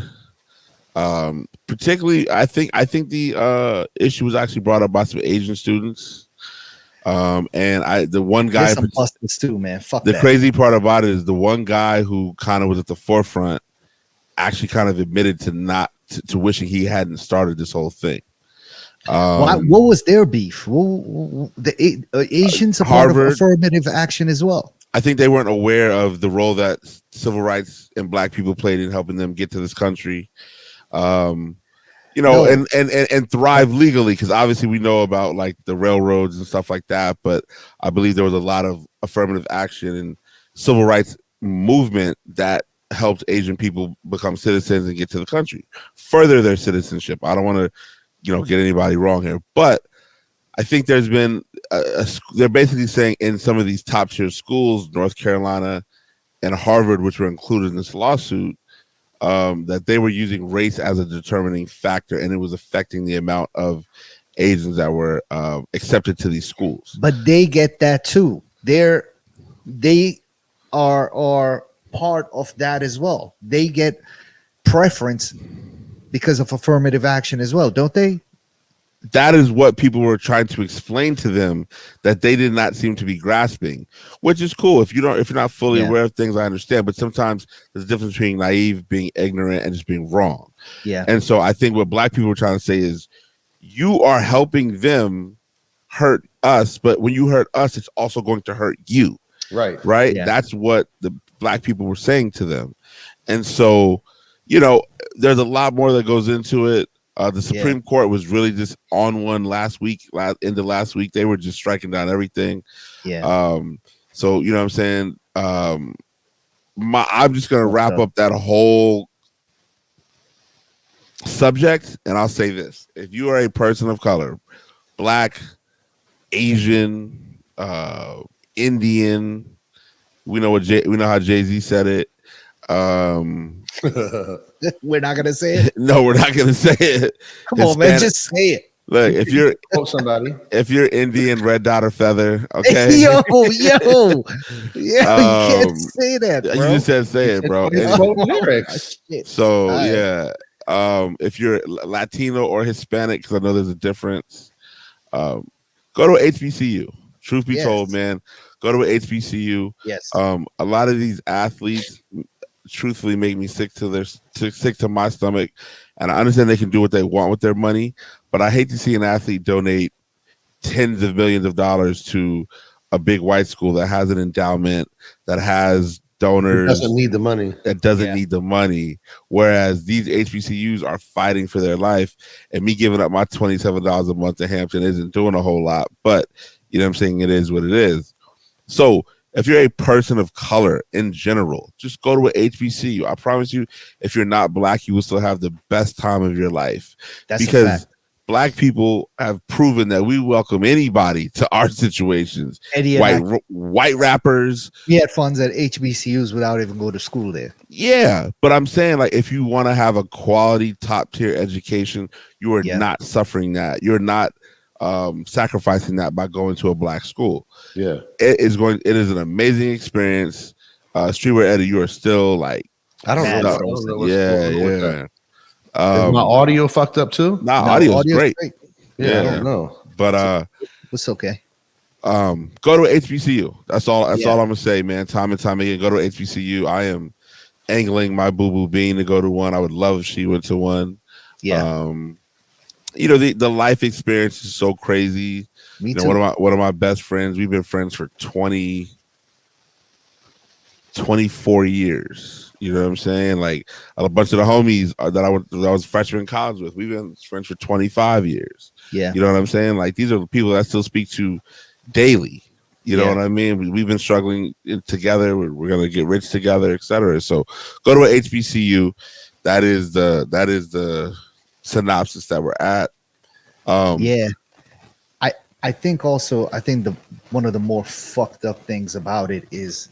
S1: Particularly, I think the issue was actually brought up by some Asian students. And the one guy,
S2: some busters too, man. Fuck
S1: the
S2: that.
S1: crazy part about it is the one guy who kind of was at the forefront actually kind of admitted to wishing he hadn't started this whole thing.
S2: What was their beef? The Asians are part of affirmative action as well.
S1: I think they weren't aware of the role that civil rights and black people played in helping them get to this country. And thrive legally, because obviously we know about like the railroads and stuff like that, but I believe there was a lot of affirmative action and civil rights movement that helped Asian people become citizens and get to the country, further their citizenship. I don't want to, get anybody wrong here, but I think there's been they're basically saying in some of these top tier schools, North Carolina and Harvard, which were included in this lawsuit, that they were using race as a determining factor, and it was affecting the amount of Asians that were accepted to these schools.
S2: But they get that too. They are part of that as well. They get preference because of affirmative action as well, don't they?
S1: That is what people were trying to explain to them, that they did not seem to be grasping, which is cool. If you're not fully aware of things, I understand. But sometimes there's a difference between naive, being ignorant, and just being wrong.
S2: Yeah.
S1: And so I think what black people were trying to say is, you are helping them hurt us, but when you hurt us, it's also going to hurt you.
S3: Right.
S1: Right. Yeah. That's what the black people were saying to them. And so, there's a lot more that goes into it. The Supreme Court was really just on one last week. Into last week, they were just striking down everything.
S2: Yeah.
S1: So you know what I'm saying. I'm just gonna wrap up that whole subject, and I'll say this: if you are a person of color, Black, Asian, Indian, we know how Jay-Z said it.
S2: We're not gonna say it.
S1: No, we're not gonna say it.
S2: Come on, man, just say it.
S1: Look, if you're
S3: somebody,
S1: if you're Indian, red dot or feather, okay.
S2: Yo, you can't say that, bro.
S1: You just said say it, bro.
S3: Lyrics.
S1: So yeah, if you're Latino or Hispanic, because I know there's a difference, go to HBCU. Truth be told, man, go to HBCU.
S2: Yes.
S1: A lot of these athletes, truthfully, make me sick to my stomach, and I understand they can do what they want with their money, but I hate to see an athlete donate tens of millions of dollars to a big white school that has an endowment, that has donors,
S3: doesn't need the money,
S1: need the money, whereas these HBCUs are fighting for their life. And me giving up my $27 a month to Hampton isn't doing a whole lot, but you know what I'm saying, it is what it is. So if you're a person of color in general, just go to an HBCU. I promise you, if you're not Black, you will still have the best time of your life.
S2: That's because
S1: Black people have proven that we welcome anybody to our situations. White rappers.
S2: We had funds at HBCUs without even going to school there.
S1: Yeah, but I'm saying, like, if you want to have a quality top tier education, you are not suffering that. You're not sacrificing that by going to a Black school.
S3: Yeah,
S1: it is an amazing experience. Streetwear Eddie, you are still like,
S3: I don't know.
S1: Yeah.
S3: Is my audio fucked up too?
S1: Audio's great.
S3: Yeah, I don't know,
S1: but
S2: it's okay.
S1: Go to HBCU. That's all I'm gonna say, man. Time and time again, go to HBCU. I am angling my boo bean to go to one. I would love if she went to one.
S2: Yeah.
S1: The life experience is so crazy.
S2: Me too.
S1: One of my best friends, we've been friends for 24 years. You know what I'm saying? Like, a bunch of the homies that I was freshman in college with, we've been friends for 25 years.
S2: Yeah.
S1: You know what I'm saying? Like, these are the people that I still speak to daily. You know what I mean? We've been struggling together. We're going to get rich together, etc. So go to an HBCU. That is the synopsis that we're at.
S2: I think one of the more fucked up things about it is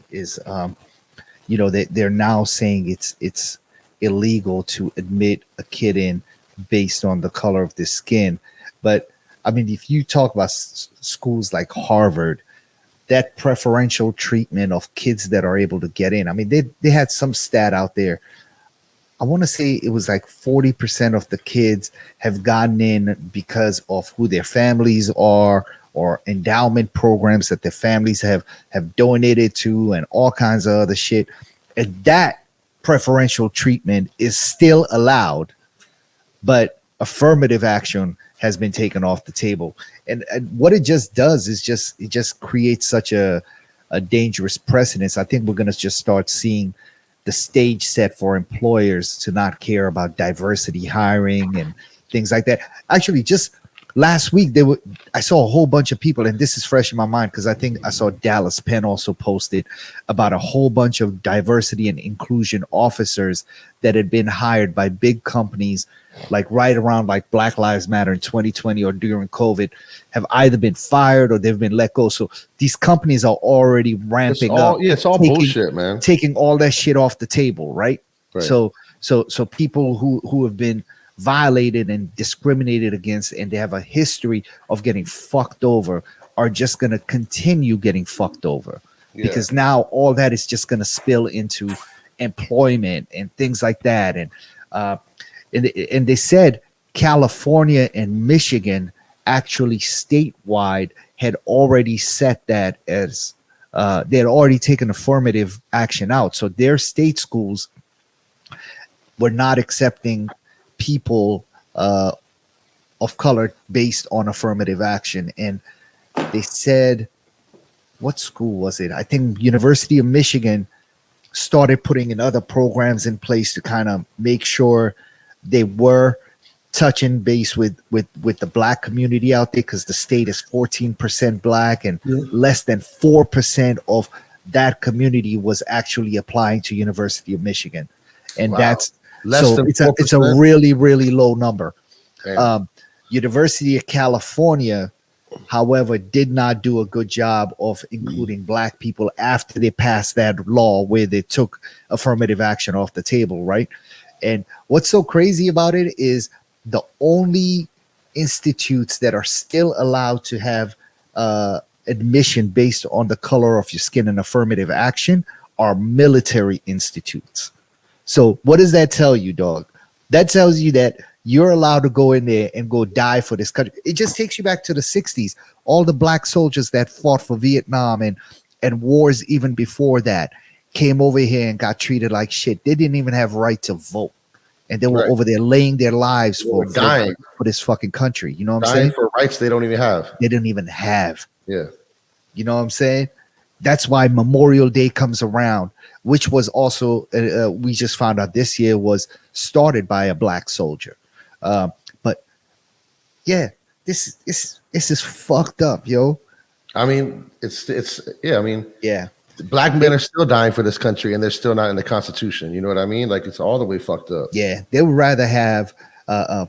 S2: they're now saying it's illegal to admit a kid in based on the color of their skin. But I mean, if you talk about schools like Harvard, that preferential treatment of kids that are able to get in, I mean, they had some stat out there. I want to say it was like 40% of the kids have gotten in because of who their families are or endowment programs that their families have donated to, and all kinds of other shit. And that preferential treatment is still allowed, but affirmative action has been taken off the table. And what it just does is it just creates such a dangerous precedence. I think we're going to just start seeing the stage set for employers to not care about diversity hiring and things like that. Actually, just last week I saw a whole bunch of people, and this is fresh in my mind because I think I saw Dallas Penn also posted about a whole bunch of diversity and inclusion officers that had been hired by big companies, like right around like Black Lives Matter in 2020 or during COVID, have either been fired or they've been let go. So these companies are already ramping up.
S3: Yeah, it's all bullshit, man.
S2: Taking all that shit off the table, right? So people who have been violated and discriminated against, and they have a history of getting fucked over, are just going to continue getting fucked over, because now all that is just going to spill into employment and things like that. And they said California and Michigan actually statewide had already set that as they had already taken affirmative action out. So their state schools were not accepting people of color based on affirmative action. And they said, what school was it? I think University of Michigan started putting in other programs in place to kind of make sure they were touching base with the black community out there, because the state is 14% black, and less than 4% of that community was actually applying to University of Michigan. And that's it's a really, really low number. University of California, however, did not do a good job of including black people after they passed that law where they took affirmative action off the table, right? And what's so crazy about it is the only institutes that are still allowed to have admission based on the color of your skin and affirmative action are military institutes. So what does that tell you, dog? That tells you that you're allowed to go in there and go die for this country. It just takes you back to the 60s. All the black soldiers that fought for Vietnam and wars even before that came over here and got treated like shit. They didn't even have right to vote. And they were over there laying their lives for this fucking country. You know what I'm saying?
S3: For rights they don't even have.
S2: They didn't even have.
S3: Yeah.
S2: You know what I'm saying? That's why Memorial Day comes around, which was also, we just found out this year, was started by a black soldier. But yeah, this is fucked up, yo.
S3: I mean, yeah. Black men are still dying for this country, and they're still not in the Constitution. You know what I mean? Like, it's all the way fucked up.
S2: Yeah, they would rather have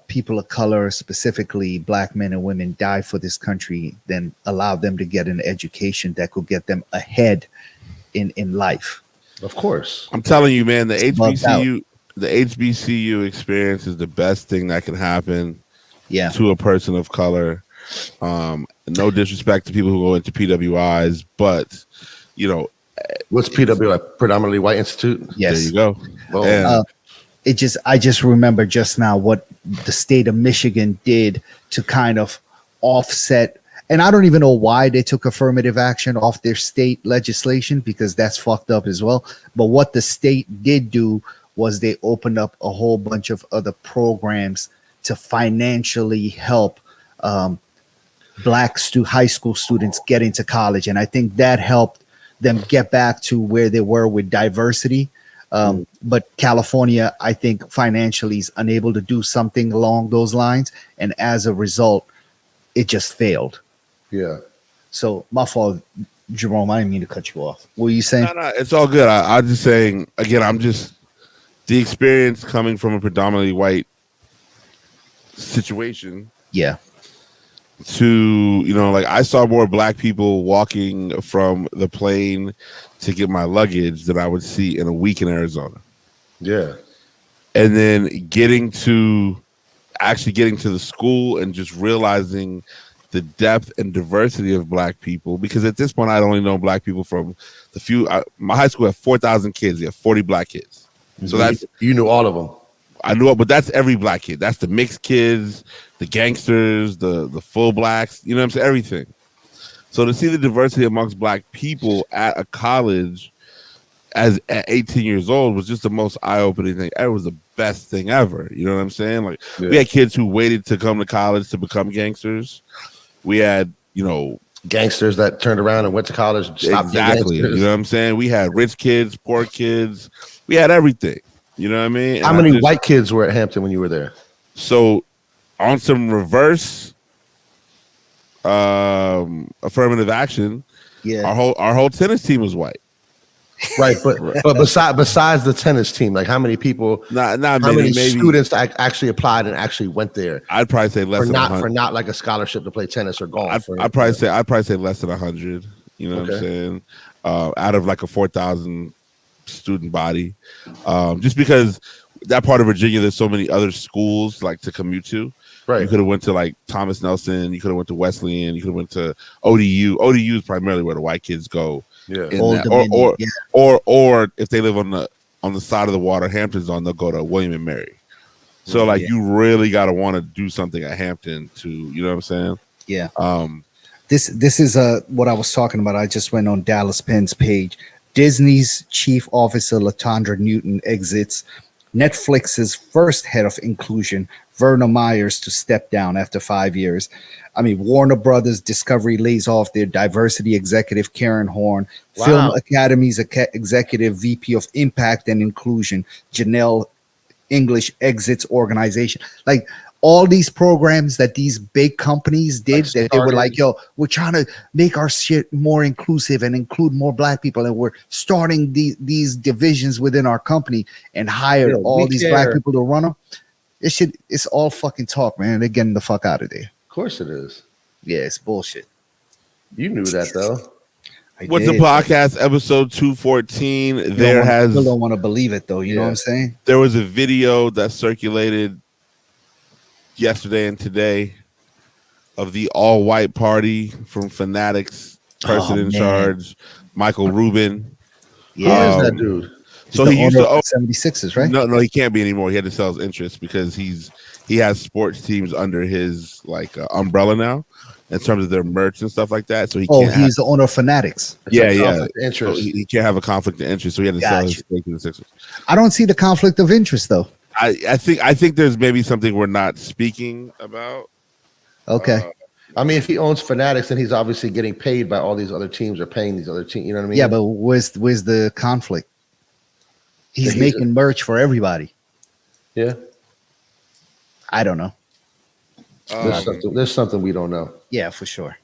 S2: people of color, specifically black men and women, die for this country than allow them to get an education that could get them ahead in life.
S3: Of course.
S1: I'm telling you, man, the HBCU experience is the best thing that can happen to a person of color. No disrespect to people who go into PWIs, but, you know,
S3: what's PWI? Predominantly White Institute?
S2: Yes.
S1: There you go.
S3: And
S2: I just remember just now what the state of Michigan did to kind of offset, and I don't even know why they took affirmative action off their state legislation, because that's fucked up as well. But what the state did do was they opened up a whole bunch of other programs to financially help black high school students get into college. And I think that helped them get back to where they were with diversity. But California, I think, financially is unable to do something along those lines. And as a result, it just failed.
S3: Yeah.
S2: So my fault, Jerome. I didn't mean to cut you off. What were you saying?
S1: No, it's all good. I'm just saying, again, the experience coming from a predominantly white situation.
S2: Yeah.
S1: To, you know, like, I saw more black people walking from the plane to get my luggage than I would see in a week in Arizona.
S3: Yeah.
S1: And then getting to the school and just realizing the depth and diversity of black people, because at this point I'd only known black people from the few. My high school had 4,000 kids. You have 40 black kids. So that's,
S3: you knew all of them.
S1: I knew it, but that's every black kid. That's the mixed kids, the gangsters, the full blacks. You know what I'm saying? Everything. So to see the diversity amongst black people at a college at 18 years old was just the most eye-opening thing. It was the best thing ever. You know what I'm saying? Like we had kids who waited to come to college to become gangsters. We had,
S3: gangsters that turned around and went to college and stopped
S1: exactly. You know what I'm saying? We had rich kids, poor kids. We had everything. You know what I mean?
S3: How many white kids were at Hampton when you were there?
S1: So on some reverse affirmative action, our whole tennis team was white.
S3: Right, but besides the tennis team, like how many people?
S1: How
S3: many students actually applied and actually went there?
S1: I'd probably say less
S3: for not like a scholarship to play tennis or golf.
S1: I'd probably say less than 100. You know what I'm saying? Out of like a 4,000 student body, just because that part of Virginia, there's so many other schools like to commute to. Right. You could have went to like Thomas Nelson. You could have went to Wesleyan. You could have went to ODU. ODU is primarily where the white kids go. Yeah. Or if they live on the side of the water, Hampton's on, they'll go to William and Mary. So like you really gotta want to do something at Hampton to, you know what I'm saying?
S2: Yeah. This is what I was talking about. I just went on Dallas Penn's page. Disney's chief officer Latondra Newton exits. Netflix's first head of inclusion, Verna Myers, to step down after 5 years. I mean, Warner Brothers Discovery lays off their diversity executive, Karen Horn. Wow. Film Academy's executive VP of Impact and Inclusion, Janelle English, exits organization. Like all these programs that these big companies did, that they were like, yo, we're trying to make our shit more inclusive and include more black people. And we're starting these divisions within our company and hire all these black people to run them. It's all fucking talk, man. They're getting the fuck out of there.
S3: Of course it is.
S2: Yeah, it's bullshit.
S3: You knew that though.
S1: What's the podcast, episode 214?
S2: I still don't want to believe it though. You know what I'm saying?
S1: There was a video that circulated yesterday and today of the all-white party from Fanatics, person in charge, Michael Rubin.
S3: Yeah, where's that dude?
S2: So he used to own 76ers, right?
S1: No, he can't be anymore. He had to sell his interest because he has sports teams under his umbrella now in terms of their merch and stuff like that. So
S2: he's the owner of Fanatics.
S1: Yeah. So he can't have a conflict of interest. So he had to sell his stake in the Sixers.
S2: I don't see the conflict of interest though.
S1: I think there's maybe something we're not speaking about.
S2: Okay.
S3: I mean, if he owns Fanatics, then he's obviously getting paid by all these other teams or paying these other teams. You know what I mean?
S2: Yeah, but where's the conflict? He's making merch for everybody.
S3: Yeah.
S2: I don't know.
S3: There's something we don't know.
S2: Yeah, for sure.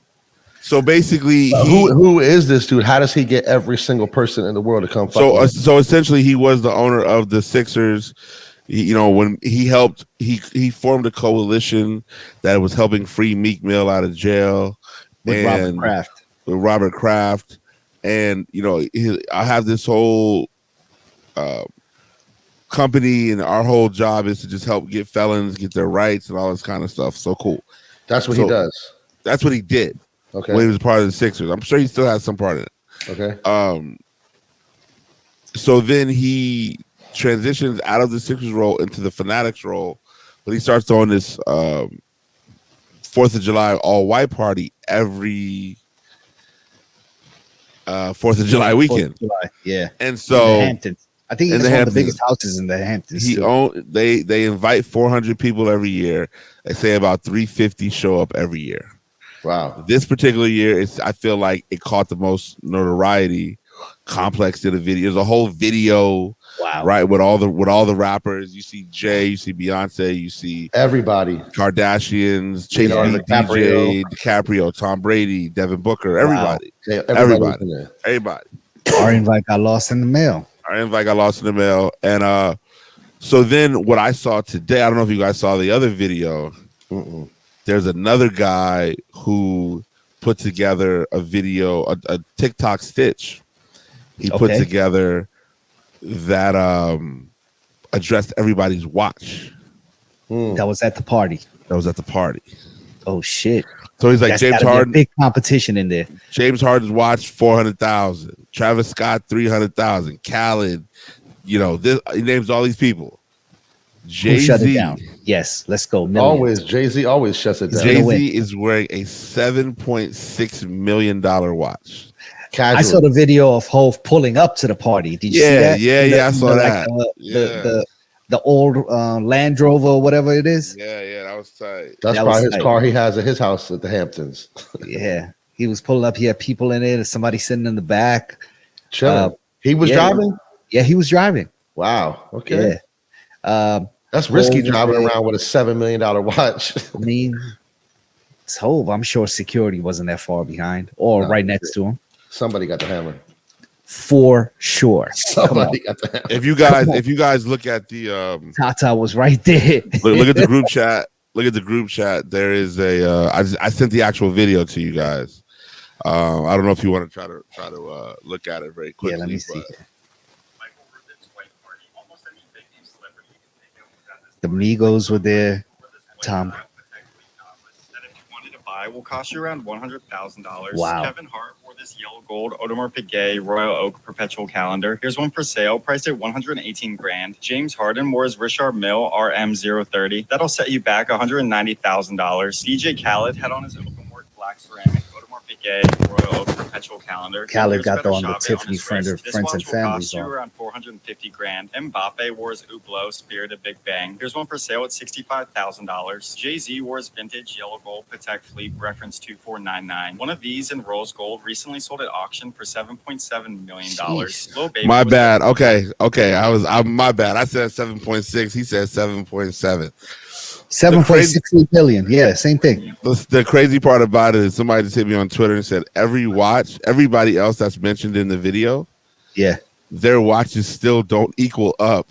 S1: So basically,
S3: who is this dude? How does he get every single person in the world to come?
S1: So essentially, he was the owner of the Sixers. When he formed a coalition that was helping free Meek Mill out of jail
S2: with
S1: Robert Kraft, and I have this whole company, and our whole job is to just help get felons get their rights and all this kind of stuff. So cool.
S3: That's what he does.
S1: That's what he did.
S3: Okay.
S1: When he was part of the Sixers, I'm sure he still has some part in it.
S3: Okay.
S1: So then he transitions out of the Sixers role into the Fanatics role, but he starts on this 4th of July all-white party every 4th of July weekend.
S2: Yeah.
S1: And so
S2: in the Hamptons. I think it's one of the biggest houses in the Hamptons.
S1: They invite 400 people every year. They say about 350 show up every year.
S3: Wow.
S1: This particular year, I feel like it caught the most notoriety. Complex did a video. There's a whole video, right, with all the rappers. You see Jay, you see Beyonce, you see
S3: everybody,
S1: Kardashians, Chase DJ, DiCaprio, Tom Brady, Devin Booker, everybody.
S3: Wow.
S1: Everybody.
S2: Our invite got lost in the mail.
S1: And so then what I saw today, I don't know if you guys saw the other video.
S3: Mm-mm.
S1: There's another guy who put together a video, a TikTok stitch. He put together that addressed everybody's watch.
S2: That was at the party.
S1: Oh
S2: shit!
S1: So he's like, James Harden,
S2: big competition in there.
S1: James Harden's watch 400,000. Travis Scott 300,000. Khaled, he names all these people.
S2: Who shut it down? Yes, let's go. Millions.
S3: Always Jay-Z always shuts it down.
S1: Jay-Z is wearing a $7.6 million watch.
S2: Casual. I saw the video of Hov pulling up to the party. Did you see that?
S1: Yeah, I saw that.
S2: The old Land Rover or whatever it is.
S1: Yeah, that was tight.
S3: That's probably his car he has at his house at the Hamptons.
S2: Yeah, he was pulling up. He had people in it. Somebody sitting in the back.
S3: He was driving?
S2: Yeah, he was driving.
S3: Wow. Okay.
S2: Yeah.
S3: That's risky driving around with a $7 million watch.
S2: I mean, it's Hov. I'm sure security wasn't that far behind or right next to him.
S3: Somebody got the hammer.
S2: For sure.
S3: Somebody got the hammer.
S1: If you guys look at the
S2: Tata was right there.
S1: look at the group chat. Look at the group chat. There is a I sent the actual video to you guys. I don't know if you want to try to look at it very quickly.
S2: Yeah, let me see. The Migos were there. Tom.
S4: Will cost you around $100,000.
S2: Wow.
S4: Kevin Hart wore this yellow gold Audemars Piguet Royal Oak perpetual calendar. Here's one for sale, priced at $118,000. James Harden wore his Richard Mille RM030. That'll set you back $190,000. DJ Khaled had on his openwork black ceramic Audemars Piguet Royal Oak perpetual calendar.
S2: Khaled got the Tiffany friends and families
S4: on. Around $450,000. Mbappe wore his Hublot Spirited Big Bang. Here's one for sale at $65,000. Jay-Z wore his vintage yellow gold Patek Philippe reference 2499. One of these in rose gold recently sold at auction for $7.7 million.
S1: My bad. Okay. I'm my bad. I said 7.6. He said 7.7.
S2: 7.68 billion. Yeah, same thing.
S1: The crazy part about it is somebody just hit me on Twitter and said everybody else that's mentioned in the video, their watches still don't equal up.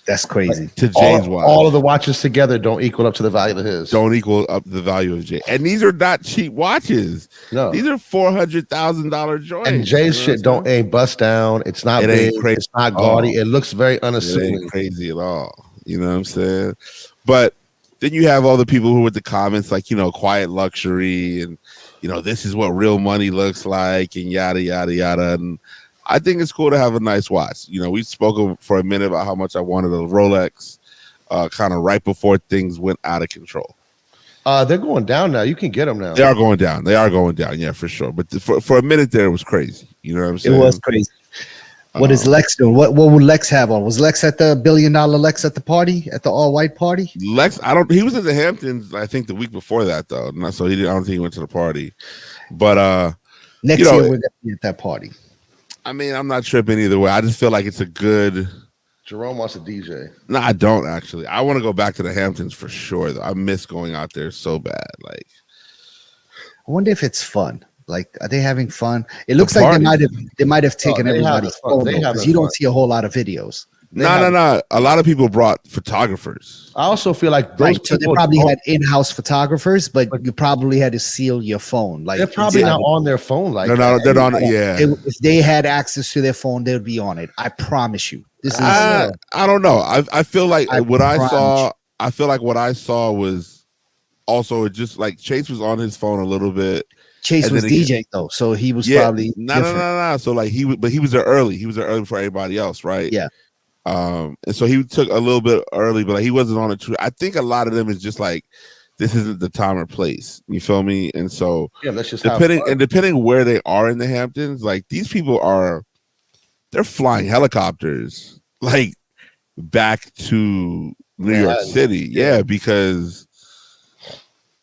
S2: That's crazy.
S1: To Jay's watch.
S3: All of the watches together don't equal up to the value of his.
S1: Don't equal up the value of Jay. And these are not cheap watches.
S3: No.
S1: These are $400,000 joints.
S3: And Jay's shit ain't bust down. It's not big. Ain't crazy. It's not gaudy. It looks very unassuming.
S1: It ain't crazy at all. You know what I'm saying? But then you have all the people who with the comments like, quiet luxury and, this is what real money looks like and yada, yada, yada. And I think it's cool to have a nice watch. We spoke for a minute about how much I wanted a Rolex kind of right before things went out of control.
S3: They're going down now. You can get them now.
S1: They are going down. Yeah, for sure. But for a minute there, it was crazy. You know what I'm saying?
S2: It was crazy. What is Lex doing? What would Lex have on? Was Lex at the $1 billion Lex at the party, at the all-white party?
S1: Lex, he was at the Hamptons, I think the week before that though. So I don't think he went to the party. But
S2: next year we're gonna be at that party.
S1: I mean, I'm not tripping either way. I just feel like it's a good.
S3: Jerome wants a DJ.
S1: No, I don't actually. I want to go back to the Hamptons for sure though. I miss going out there so bad. Like,
S2: I wonder if it's fun. Like, are they having fun? It looks like they might have taken everybody's phone because you don't see a whole lot of videos.
S1: No. A lot of people brought photographers.
S3: I also feel like those
S2: so they probably had in-house photographers, but you probably had to seal your phone. Like,
S3: they're probably not on their phone. Like,
S1: they're on it. Yeah.
S2: If they had access to their phone, they'd be on it. I promise you. This is.
S1: I don't know. I feel like what I saw was also just like Chase was on his phone a little bit.
S2: Chase was DJing though, so he was probably
S1: no. So like he was there early. He was there early before everybody else, right?
S2: Yeah.
S1: And so he took a little bit early, but like he wasn't on it too. I think a lot of them is just like this isn't the time or place. You feel me? And so
S3: let's just
S1: depending where they are in the Hamptons, like these people they're flying helicopters like back to New York City. Yeah, because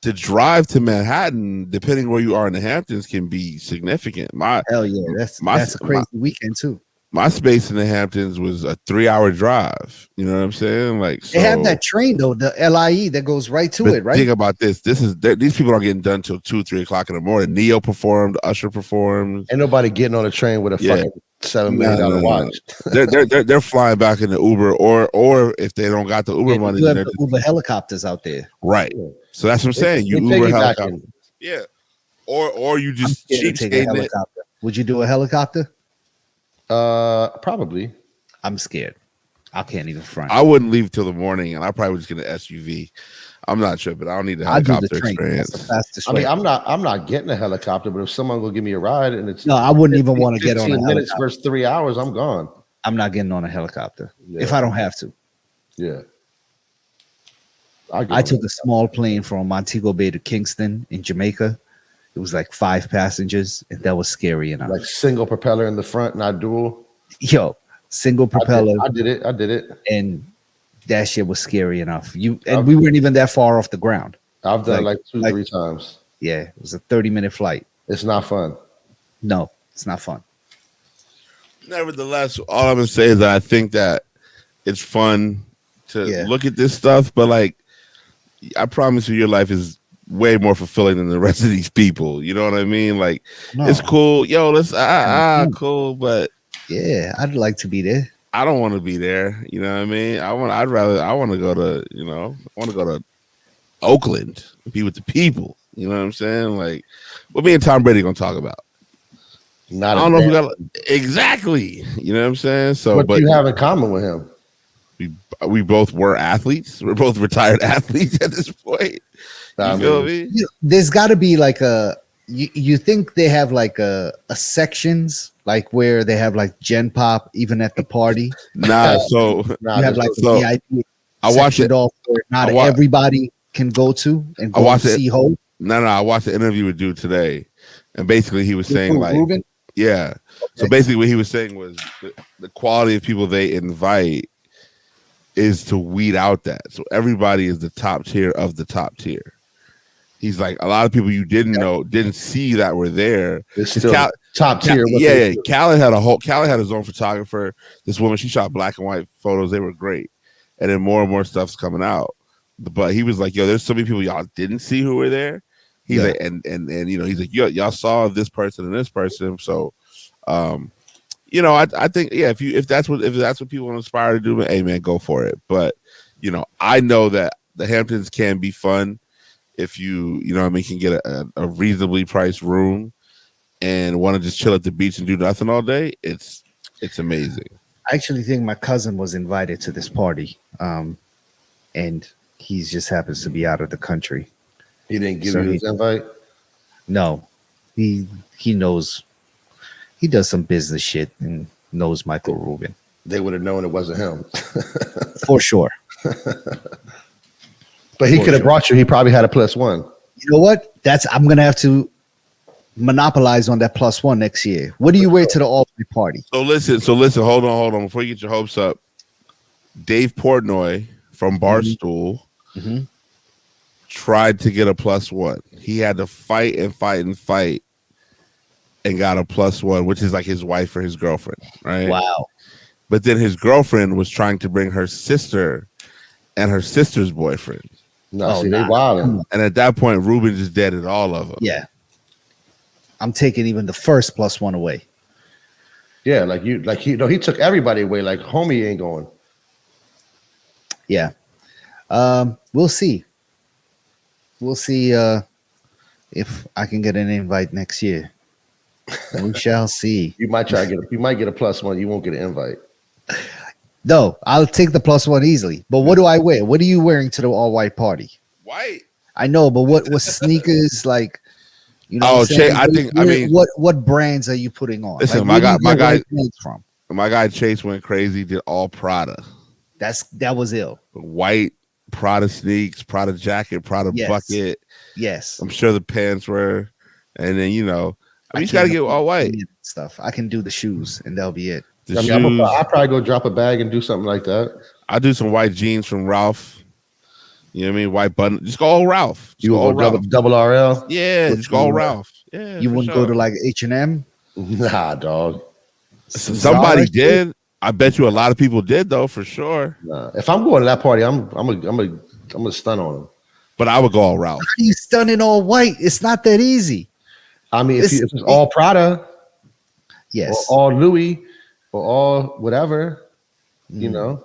S1: to drive to Manhattan, depending where you are in the Hamptons, can be significant.
S2: Hell yeah, that's a crazy weekend too.
S1: My space in the Hamptons was a 3-hour drive. You know what I'm saying? Like, so,
S2: they have that train though, the LIE that goes right to it, right?
S1: Think about this. These people aren't getting done till 2-3 o'clock in the morning. Neo performed, Usher performed.
S3: Ain't nobody getting on a train with a fucking $7 million watch.
S1: They're flying back in the Uber, or if they don't got the Uber money,
S2: you have the Uber helicopters out there,
S1: right? So that's what I'm saying. You Uber helicopter, or you just cheapskate it.
S2: Would you do a helicopter?
S3: Probably.
S2: I'm scared. I can't even front.
S1: I wouldn't leave till the morning, and I probably would just get an SUV. I'm not tripping. I don't need the helicopter experience.
S3: I mean, I'm not getting a helicopter, but if someone will give me a ride and it's
S2: I wouldn't even want to get on a helicopter.
S3: Minutes versus 3 hours, I'm gone.
S2: I'm not getting on a helicopter if I don't have to.
S3: Yeah.
S2: I took a small plane from Montego Bay to Kingston in Jamaica. It was like 5 passengers, and that was scary enough.
S3: Like single propeller in the front, not dual.
S2: Yo, single propeller.
S3: I did it.
S2: And that shit was scary enough. We weren't even that far off the ground.
S3: I've done like 2-3 times.
S2: Yeah, it was a 30-minute flight.
S3: It's not fun.
S2: No, it's not fun.
S1: Nevertheless, all I'm gonna say is that I think that it's fun to look at this stuff, but like, I promise you, your life is way more fulfilling than the rest of these people. You know what I mean? Like, it's cool. Yo, let's cool, but
S2: yeah, I'd like to be there.
S1: I don't want to be there. You know what I mean? I want to go to, I want to go to Oakland, be with the people. You know what I'm saying? Like, what me and Tom Brady gonna talk about? I don't know if we got exactly. You know what I'm saying? So,
S3: what do you have in common with him?
S1: We both were athletes. We're both retired athletes at this point. You feel me?
S2: There's got to be like you think they have like a sections like where they have like Gen Pop even at the party?
S1: Nah, so
S2: you have like the VIP.
S1: I watched it.
S2: All not everybody can go to and go see Hope.
S1: No, I watched the interview with dude today, and basically he was saying like,
S2: Ruben?
S1: yeah. Okay. So basically what he was saying was the quality of people they invite is to weed out that. So everybody is the top tier of the top tier. He's like, a lot of people you didn't see that were there.
S3: It's still top tier.
S1: Yeah. Khaled had his own photographer. This woman, she shot black and white photos. They were great. And then more and more stuff's coming out. But he was like, yo, there's so many people y'all didn't see who were there. He's like, and he's like, y'all saw this person and this person. So I think, if that's what people aspire to do, hey man, go for it. But I know that the Hamptons can be fun if you can get a reasonably priced room and want to just chill at the beach and do nothing all day. It's amazing.
S2: I actually think my cousin was invited to this party, and he just happens to be out of the country.
S3: He didn't give you his invite?
S2: No, he knows. He does some business shit and knows Michael Rubin.
S3: They would have known it wasn't him.
S2: For sure.
S3: But he could have brought you. He probably had a +1.
S2: You know what? I'm going to have to monopolize on that +1 next year. What do you wear to the all-night party?
S1: So listen. Hold on. Before you get your hopes up, Dave Portnoy from Barstool tried to get a +1. He had to fight and got a +1, which is like his wife or his girlfriend, right?
S2: Wow.
S1: But then his girlfriend was trying to bring her sister and her sister's boyfriend.
S3: No, they wilding.
S1: And at that point, Ruben just deaded all of them.
S2: Yeah. I'm taking even the first +1 away.
S3: Yeah, he took everybody away. Like, homie ain't going.
S2: Yeah. We'll see. We'll see if I can get an invite next year. We shall see.
S3: You might get a +1. You won't get an invite.
S2: No, I'll take the +1 easily. But what do I wear? What are you wearing to the all-white party?
S1: White.
S2: I know, but what sneakers like?
S1: I mean,
S2: what brands are you putting on?
S1: Listen,
S2: like,
S1: my guy Chase went crazy. Did all Prada.
S2: That was ill.
S1: White Prada sneaks, Prada jacket, Prada bucket.
S2: Yes,
S1: I'm sure the pants were, and then you just got to get all white
S2: stuff. I can do the shoes, and that'll be it.
S3: I'll probably go drop a bag and do something like that.
S1: I'll do some white jeans from Ralph. You know what I mean? White button. Just go all Ralph.
S3: You will go double RL?
S1: Yeah, just go all Ralph. Yeah.
S2: You wouldn't go to like H&M?
S3: Nah, dog.
S1: Somebody did. I bet you a lot of people did though, for sure.
S3: Nah. If I'm going to that party, I'm gonna stun on them.
S1: But I would go all Ralph.
S2: How are you stunning all white? It's not that easy.
S3: I mean, if it's all Prada,
S2: yes,
S3: or all Louis, or all whatever,
S2: Yeah.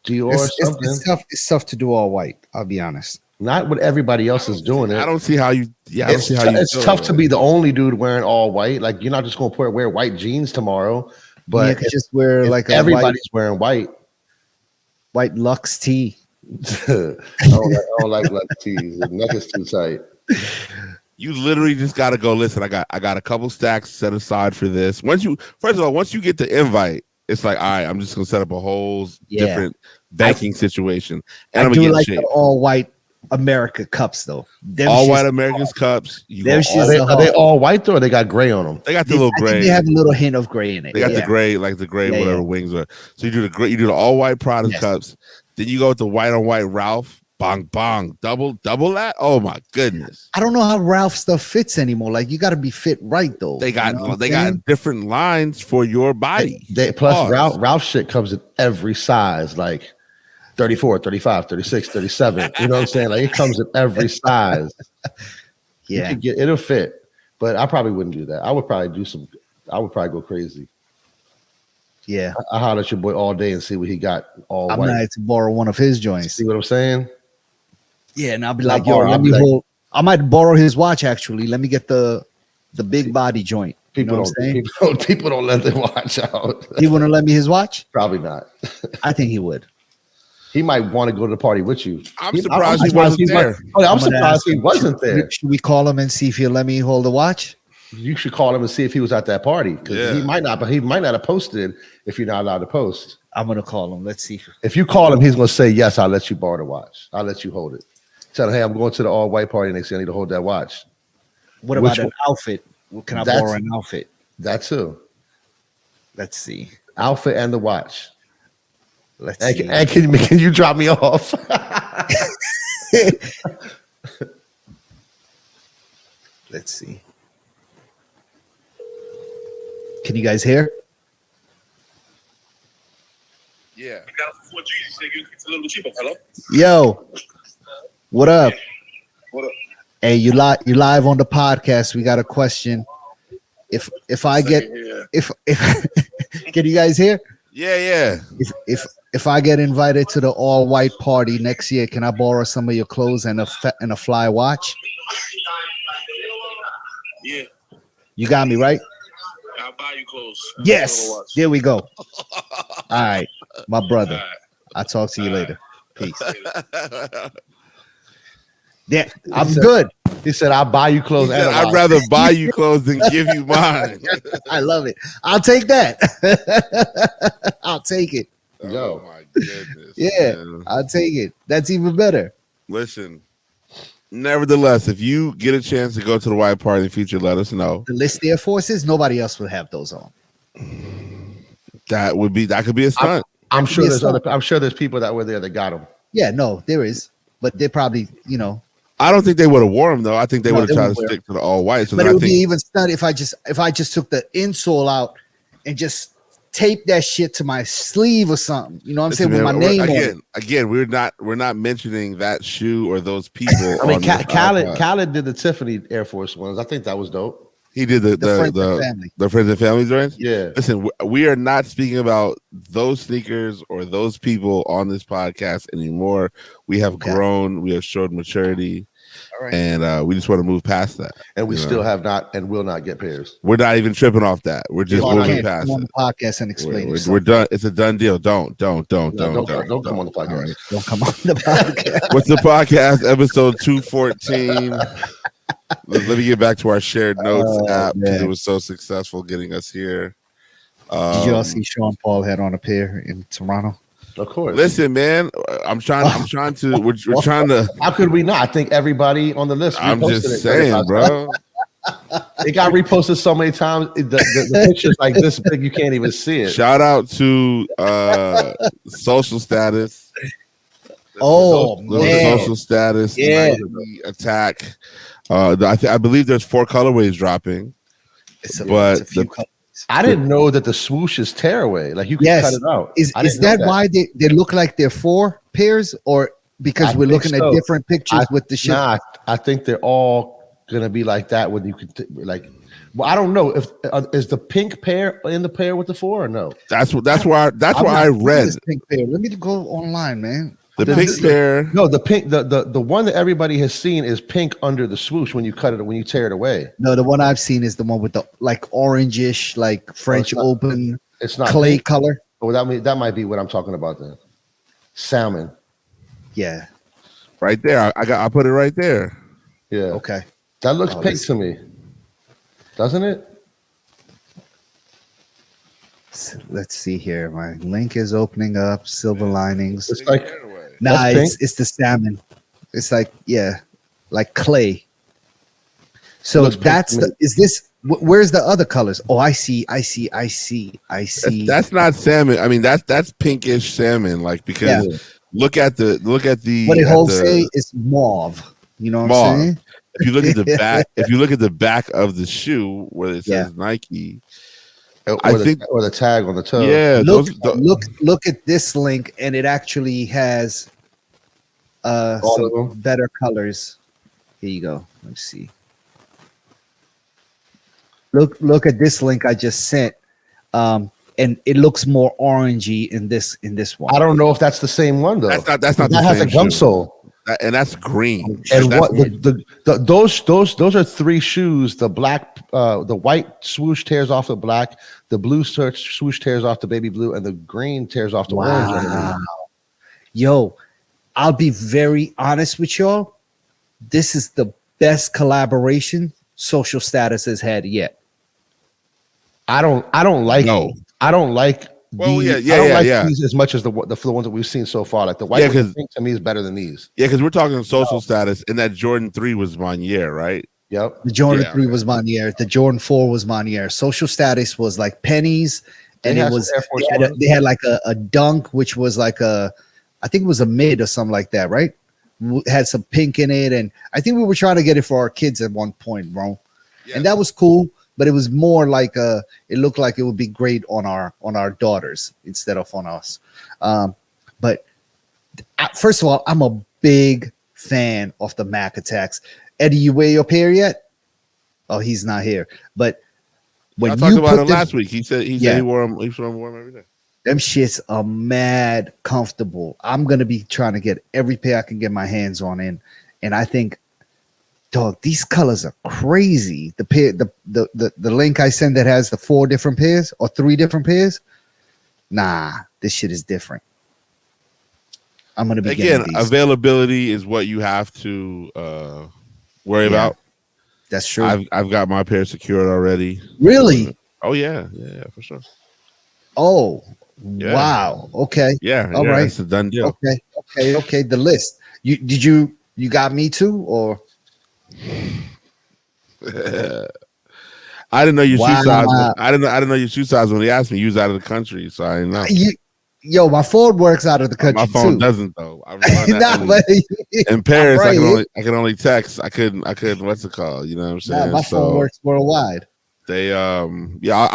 S3: Dior something.
S2: It's tough to do all white. I'll be honest.
S3: Not what everybody else is doing it.
S1: I don't see how you. Yeah,
S3: it's tough to be the only dude wearing all white. Like, you're not just going to wear white jeans tomorrow, but
S2: you could just wear like
S3: everybody's wearing white
S2: Lux tee.
S3: I don't like Lux tees. The neck is too tight.
S1: You literally just gotta go. Listen, I got a couple stacks set aside for this. Once you get the invite, it's like, all right, I'm just gonna set up a whole different banking situation, and
S2: I
S1: I'm
S2: do
S1: gonna get
S2: like
S1: shape.
S2: the all white America cups though.
S1: All white America's cups.
S3: Are they all white though, or they got gray on them?
S1: They got the little gray.
S2: They have a little hint of gray in it.
S1: They got the gray, like the gray, whatever wings are. So you do the gray, you do the all white product cups. Then you go with the white on white Ralph. Bong bong, double that. Oh my goodness!
S2: I don't know how Ralph stuff fits anymore. Like you got to be fit right though.
S1: They got got different lines for your body.
S3: Plus Ralph shit comes in every size, like 34, 35, 36, 37. You know what I'm saying? Like it comes in every size.
S2: Yeah,
S3: it'll fit. But I probably wouldn't do that. I would probably go crazy.
S2: Yeah,
S3: I holler at your boy all day and see what he got. All
S2: I'm
S3: white.
S2: gonna have to borrow one of his joints.
S3: See what I'm saying?
S2: Yeah, and I'll be like, yo, let me hold. I might borrow his watch actually. Let me get the big body joint.
S3: People don't let their watch out.
S2: He wouldn't let me his watch?
S3: Probably not.
S2: I think he would.
S3: He might want to go to the party with you.
S1: I'm surprised he wasn't there.
S3: I'm surprised he wasn't there.
S2: Should we call him and see if he'll let me hold the watch?
S3: You should call him and see if he was at that party because he might not, but he might not have posted if you're not allowed to post.
S2: I'm gonna call him. Let's see.
S3: If you call him, he's gonna say yes. I'll let you borrow the watch. I'll let you hold it. Tell him, hey, I'm going to the all white party next year. I need to hold that watch.
S2: What about an outfit? Can I borrow an outfit?
S3: That too.
S2: Let's see.
S3: Outfit and the watch.
S2: Let's see.
S3: And can you drop me off?
S2: Let's see. Can you guys hear?
S1: Yeah.
S2: Yo, what up?
S5: What up?
S2: Hey, you live on the podcast. We got a question. If I get if can you guys hear?
S1: Yeah.
S2: If I get invited to the all white party next year, can I borrow some of your clothes and a fly watch?
S5: Yeah.
S2: You got me right.
S5: I'll buy you clothes.
S2: Yes. There we go. All right, my brother. Right. I'll talk to you later. Peace. Yeah, I'm good.
S3: He said, I'll buy you clothes.
S1: I'd rather buy you clothes than give you mine.
S2: I love it. I'll take that. I'll take it.
S1: Oh my goodness.
S2: Yeah, man. I'll take it. That's even better.
S1: Listen, nevertheless, if you get a chance to go to the white party in the future, let us know.
S2: The list Air Forces, nobody else would have those on.
S1: That could be a stunt.
S3: I'm sure there's people that were there that got them.
S2: Yeah, no, there is. But they probably,
S1: I don't think they would have worn them though. I think they would have tried to stick to the all white. So
S2: but it would be even stunned if I just took the insole out and just tape that shit to my sleeve or something. You know what I'm saying? With my name on it.
S1: Again, we're not mentioning that shoe or those people.
S3: I mean, Khaled did the Tiffany Air Force ones. I think that was dope.
S1: He did the friends and family joints.
S3: Yeah.
S1: Listen, we are not speaking about those sneakers or those people on this podcast anymore. We have grown. We have showed maturity.
S2: All right.
S1: And we just want to move past that.
S3: And we still have not and will not get pairs.
S1: We're not even tripping off that. We're just moving past it.
S2: On the podcast and explain it.
S1: We're done. It's a done deal. Don't come on the
S3: podcast.
S2: Right. Don't come on the podcast.
S1: What's the podcast? Episode 214. Let me get back to our shared notes app because it was so successful getting us here.
S2: Did you all see Sean Paul had on a pair in Toronto?
S3: Of course.
S1: Listen, man, we're trying to.
S3: How could we not? I think everybody on the list.
S1: I'm just saying, bro.
S3: It got reposted so many times. The picture's like this big, you can't even see it.
S1: Shout out to Social Status.
S2: Man.
S1: Social Status.
S2: Yeah.
S1: Attack. I believe there's 4 colorways dropping.
S3: I didn't know that the swoosh is tearaway. Like you can cut it out.
S2: Is that why they look like they're 4 pairs, or because we're looking at different pictures with the shit?
S3: Nah, I think they're all gonna be like that. When you could well, I don't know if is the pink pair in the pair with the 4 or no.
S1: That's why I read
S2: pink pair. Let me go online, man.
S1: The pink pair.
S3: No, the pink. The one that everybody has seen is pink under the swoosh when you tear it away.
S2: No, the one I've seen is the one with the like orangish, like French Open.
S3: It's not
S2: clay
S3: pink.
S2: Color.
S3: Oh, that might be what I'm talking about then. Salmon.
S2: Yeah.
S1: Right there. I put it right there.
S3: Yeah.
S2: Okay.
S3: That looks pink to me. Doesn't it?
S2: Let's see here. My link is opening up. Silver linings.
S3: It's like
S2: it's the salmon. It's like like clay. So is this? Where's the other colors? Oh, I see.
S1: That's not salmon. I mean, that's pinkish salmon. Like because look at the
S2: what it holds say is mauve. You know what I'm saying?
S1: If you look at the back of the shoe where it says Nike,
S3: or the tag on the toe.
S1: Yeah,
S2: look at this link, and it actually has some better colors. Here you go. Let's see. Look at this link I just sent, and it looks more orangey in this one.
S3: I don't know if that's the same one though.
S1: That's not. That
S3: has a gum sole.
S1: And that's green.
S3: And those are three shoes. The white swoosh tears off the black, the blue swoosh tears off the baby blue, and the green tears off the orange.
S2: Yo, I'll be very honest with y'all. This is the best collaboration Social Status has had yet.
S3: I don't like.
S1: No,
S3: I don't like.
S1: Well,
S3: these as much as the ones that we've seen so far. Like the white one, to me is better than these.
S1: Yeah, because we're talking Social Status, and that Jordan 3 was Monier, right?
S3: Yep.
S2: The Jordan 3 was Monier. The Jordan 4 was Monier. Social Status was like pennies, and they had like a dunk, which was like I think it was a mid or something like that, right? Had some pink in it, and I think we were trying to get it for our kids at one point, bro. Yeah. And that was cool. But it was more like it looked like it would be great on our daughters instead of on us. But first of all, I'm a big fan of the Mac Attacks. Eddie, you wear your pair yet? Oh, he's not here. But when
S1: I talked about it last week, he said he wore them. He wore them every day.
S2: Them shits are mad comfortable. I'm gonna be trying to get every pair I can get my hands on in, and I think. Dog, these colors are crazy. The pair, the link I send that has the 4 different pairs or 3 different pairs. Nah, this shit is different. I'm gonna be
S1: again. Availability is what you have to worry about.
S2: That's true.
S1: I've got my pair secured already.
S2: Really?
S1: Oh yeah, for sure.
S2: Oh wow. Okay.
S1: Yeah.
S2: All right.
S1: It's a done deal.
S2: Okay. The list. You got me too or?
S1: I didn't know your shoe size. I didn't know your shoe size when he asked me. You was out of the country, so I didn't know.
S2: My phone works out of the country.
S1: My phone
S2: too.
S1: Doesn't though. In Paris, I can only text. I couldn't. What's it called? You know what I'm saying?
S2: My phone works worldwide.
S1: They I'll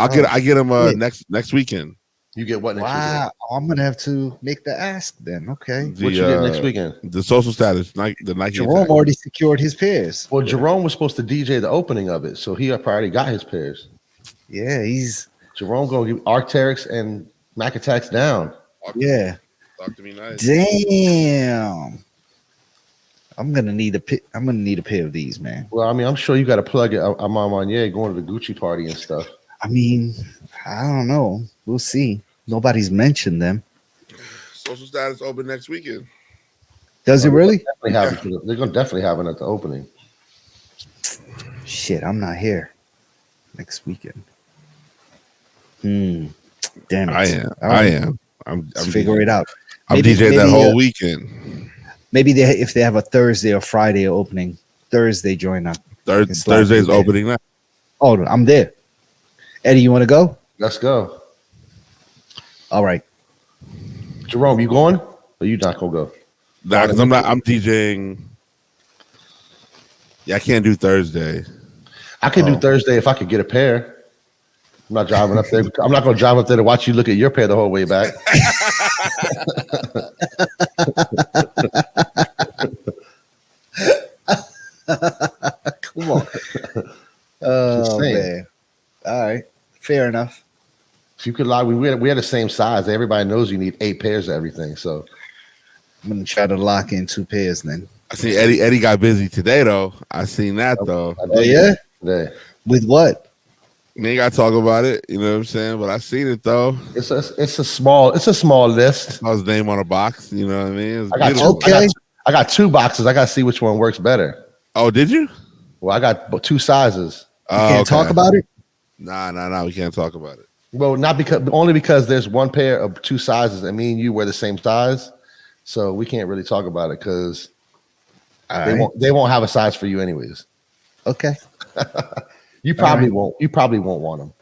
S1: get them next weekend.
S3: You get what next
S2: weekend? I'm gonna have to make the ask then. Okay.
S3: What you get next weekend?
S1: The Social Status, the Nike.
S2: Jerome already secured his pairs.
S3: Well, Jerome was supposed to DJ the opening of it, so he already got his pairs.
S2: Yeah,
S3: Jerome gonna give Arc'teryx and Mac Attacks down.
S1: Talk to me nice.
S2: Damn. I'm gonna need a pair of these, man.
S3: Well, I mean, I'm sure you got to plug it. I'm on going to the Gucci party and stuff.
S2: I mean, I don't know. We'll see. Nobody's mentioned them.
S1: Social Status open next weekend.
S2: Does it really?
S3: They're gonna definitely have it at the opening.
S2: Shit, I'm not here next weekend. Damn it.
S1: I am. I'm
S2: figure it out.
S1: I'm DJing that whole weekend.
S2: Maybe if they have a Thursday or Friday opening, Thursday join up.
S1: Thursday's opening night.
S2: Oh, I'm there. Eddie, you want to go?
S3: Let's go.
S2: All right.
S3: Jerome, you going? Or you not gonna go?
S1: Nah, because I'm DJing. Yeah, I can't do Thursday.
S3: I can do Thursday if I could get a pair. I'm not driving up there. I'm not gonna drive up there to watch you look at your pair the whole way back.
S2: Come on. Oh man. All right. Fair enough.
S3: If you could lie, we had the same size. Everybody knows you need 8 pairs of everything. So
S2: I'm gonna try to lock in 2 pairs then.
S1: I see Eddie got busy today though. I seen that though.
S2: Oh yeah?
S3: Today.
S2: With what?
S1: We ain't gotta talk about it, you know what I'm saying? But I seen it though.
S3: It's a small list.
S1: I was name on a box, you know what I mean?
S3: I got 2 boxes. I gotta see which one works better.
S1: Oh, did you?
S3: Well, I got 2 sizes.
S2: You can't talk about it?
S1: Nah, we can't talk about it.
S3: Well, only because there's one pair of two sizes, and me and you wear the same size, so we can't really talk about it because they won't have a size for you anyways.
S2: Okay.
S3: You probably won't. You probably won't want them.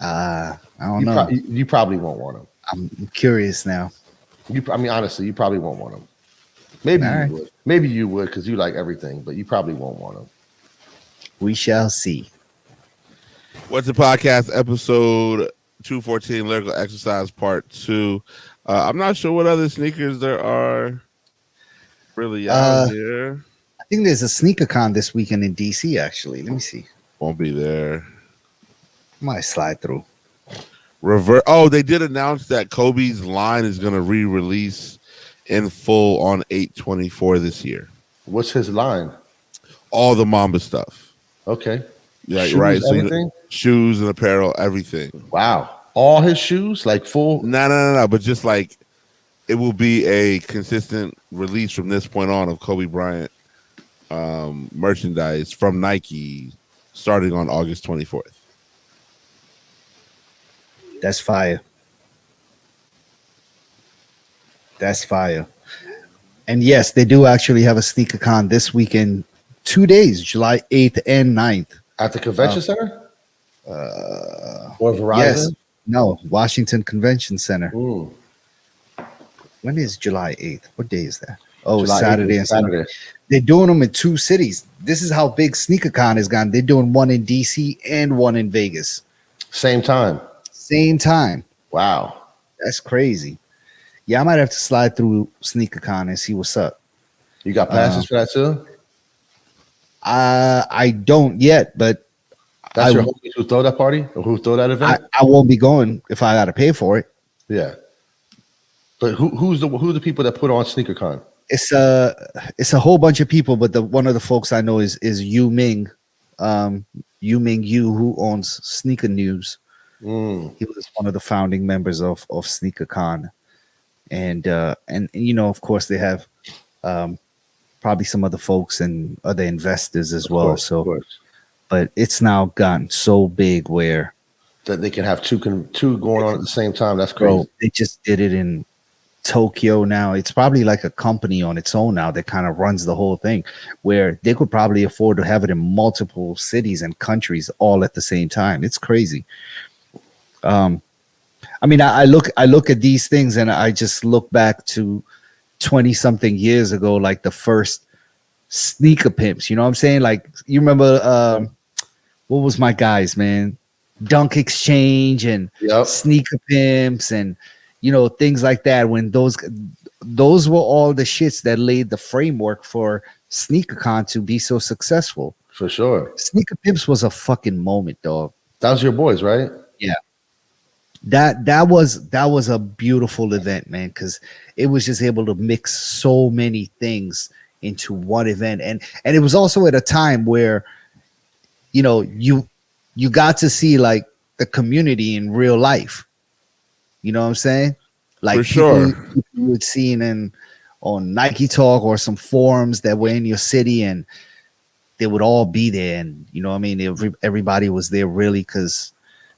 S2: I don't know.
S3: You probably won't want them.
S2: I'm curious now.
S3: Honestly, you probably won't want them. Maybe you would. Maybe you would because you like everything, but you probably won't want them.
S2: We shall see.
S1: What's the podcast episode 214, Lyrical Exercise Part 2. I'm not sure what other sneakers there are really out here.
S2: I think there's a sneaker con this weekend in DC, actually. Let me see.
S1: Won't be there.
S2: Might slide through.
S1: They did announce that Kobe's line is going to re-release in full on 8/24 this year.
S3: What's his line?
S1: All the Mamba stuff.
S3: Okay.
S1: Yeah,
S3: shoes,
S1: right. So shoes and apparel, everything.
S3: Wow. All his shoes, like full?
S1: No. But just like it will be a consistent release from this point on of Kobe Bryant merchandise from Nike starting on August 24th.
S2: That's fire. That's fire. And yes, they do actually have a sneaker con this weekend, 2 days, July 8th and 9th.
S3: At the convention center? Or Verizon?
S2: Yes. No, Washington Convention Center.
S3: Ooh.
S2: When is July 8th? What day is that? Oh,
S3: July
S2: Saturday and Sunday. They're doing them in 2 cities. This is how big SneakerCon has gone. They're doing one in DC and one in Vegas.
S3: Same time.
S2: Wow. That's crazy. Yeah, I might have to slide through SneakerCon and see what's up.
S3: You got passes for that too?
S2: I don't yet, but
S3: that's your homies who throw that party or who throw that event?
S2: I won't be going if I got to pay for it.
S3: Yeah. But who's the people that put on SneakerCon?
S2: It's a whole bunch of people, but one of the folks I know is Yu Ming, Yu, who owns Sneaker News. He was one of the founding members of SneakerCon, and you know, of course, they have probably some other folks and other investors as well. So, but it's now gotten so big where
S3: that they can have two going on at the same time. That's crazy.
S2: Bro, they just did it in Tokyo now. It's probably like a company on its own now that kind of runs the whole thing, where they could probably afford to have it in multiple cities and countries all at the same time. It's crazy. I mean, I look at these things and I just look back to 20 something years ago, like the first sneaker pimps. You know what I'm saying? Like, you remember what was my guys, man? Dunk Exchange and Sneaker Pimps and, you know, things like that. When those were all the shits that laid the framework for SneakerCon to be so successful.
S3: For sure.
S2: Sneaker Pimps was a fucking moment, dog.
S3: That was your boys, right?
S2: Yeah. That was a beautiful event, man, because it was just able to mix so many things into one event. And it was also at a time where, you know, you got to see like the community in real life. You know what I'm saying? Like,
S1: for sure,
S2: people you would see on Nike Talk or some forums that were in your city, and they would all be there. And you know what I mean? Everybody was there really, because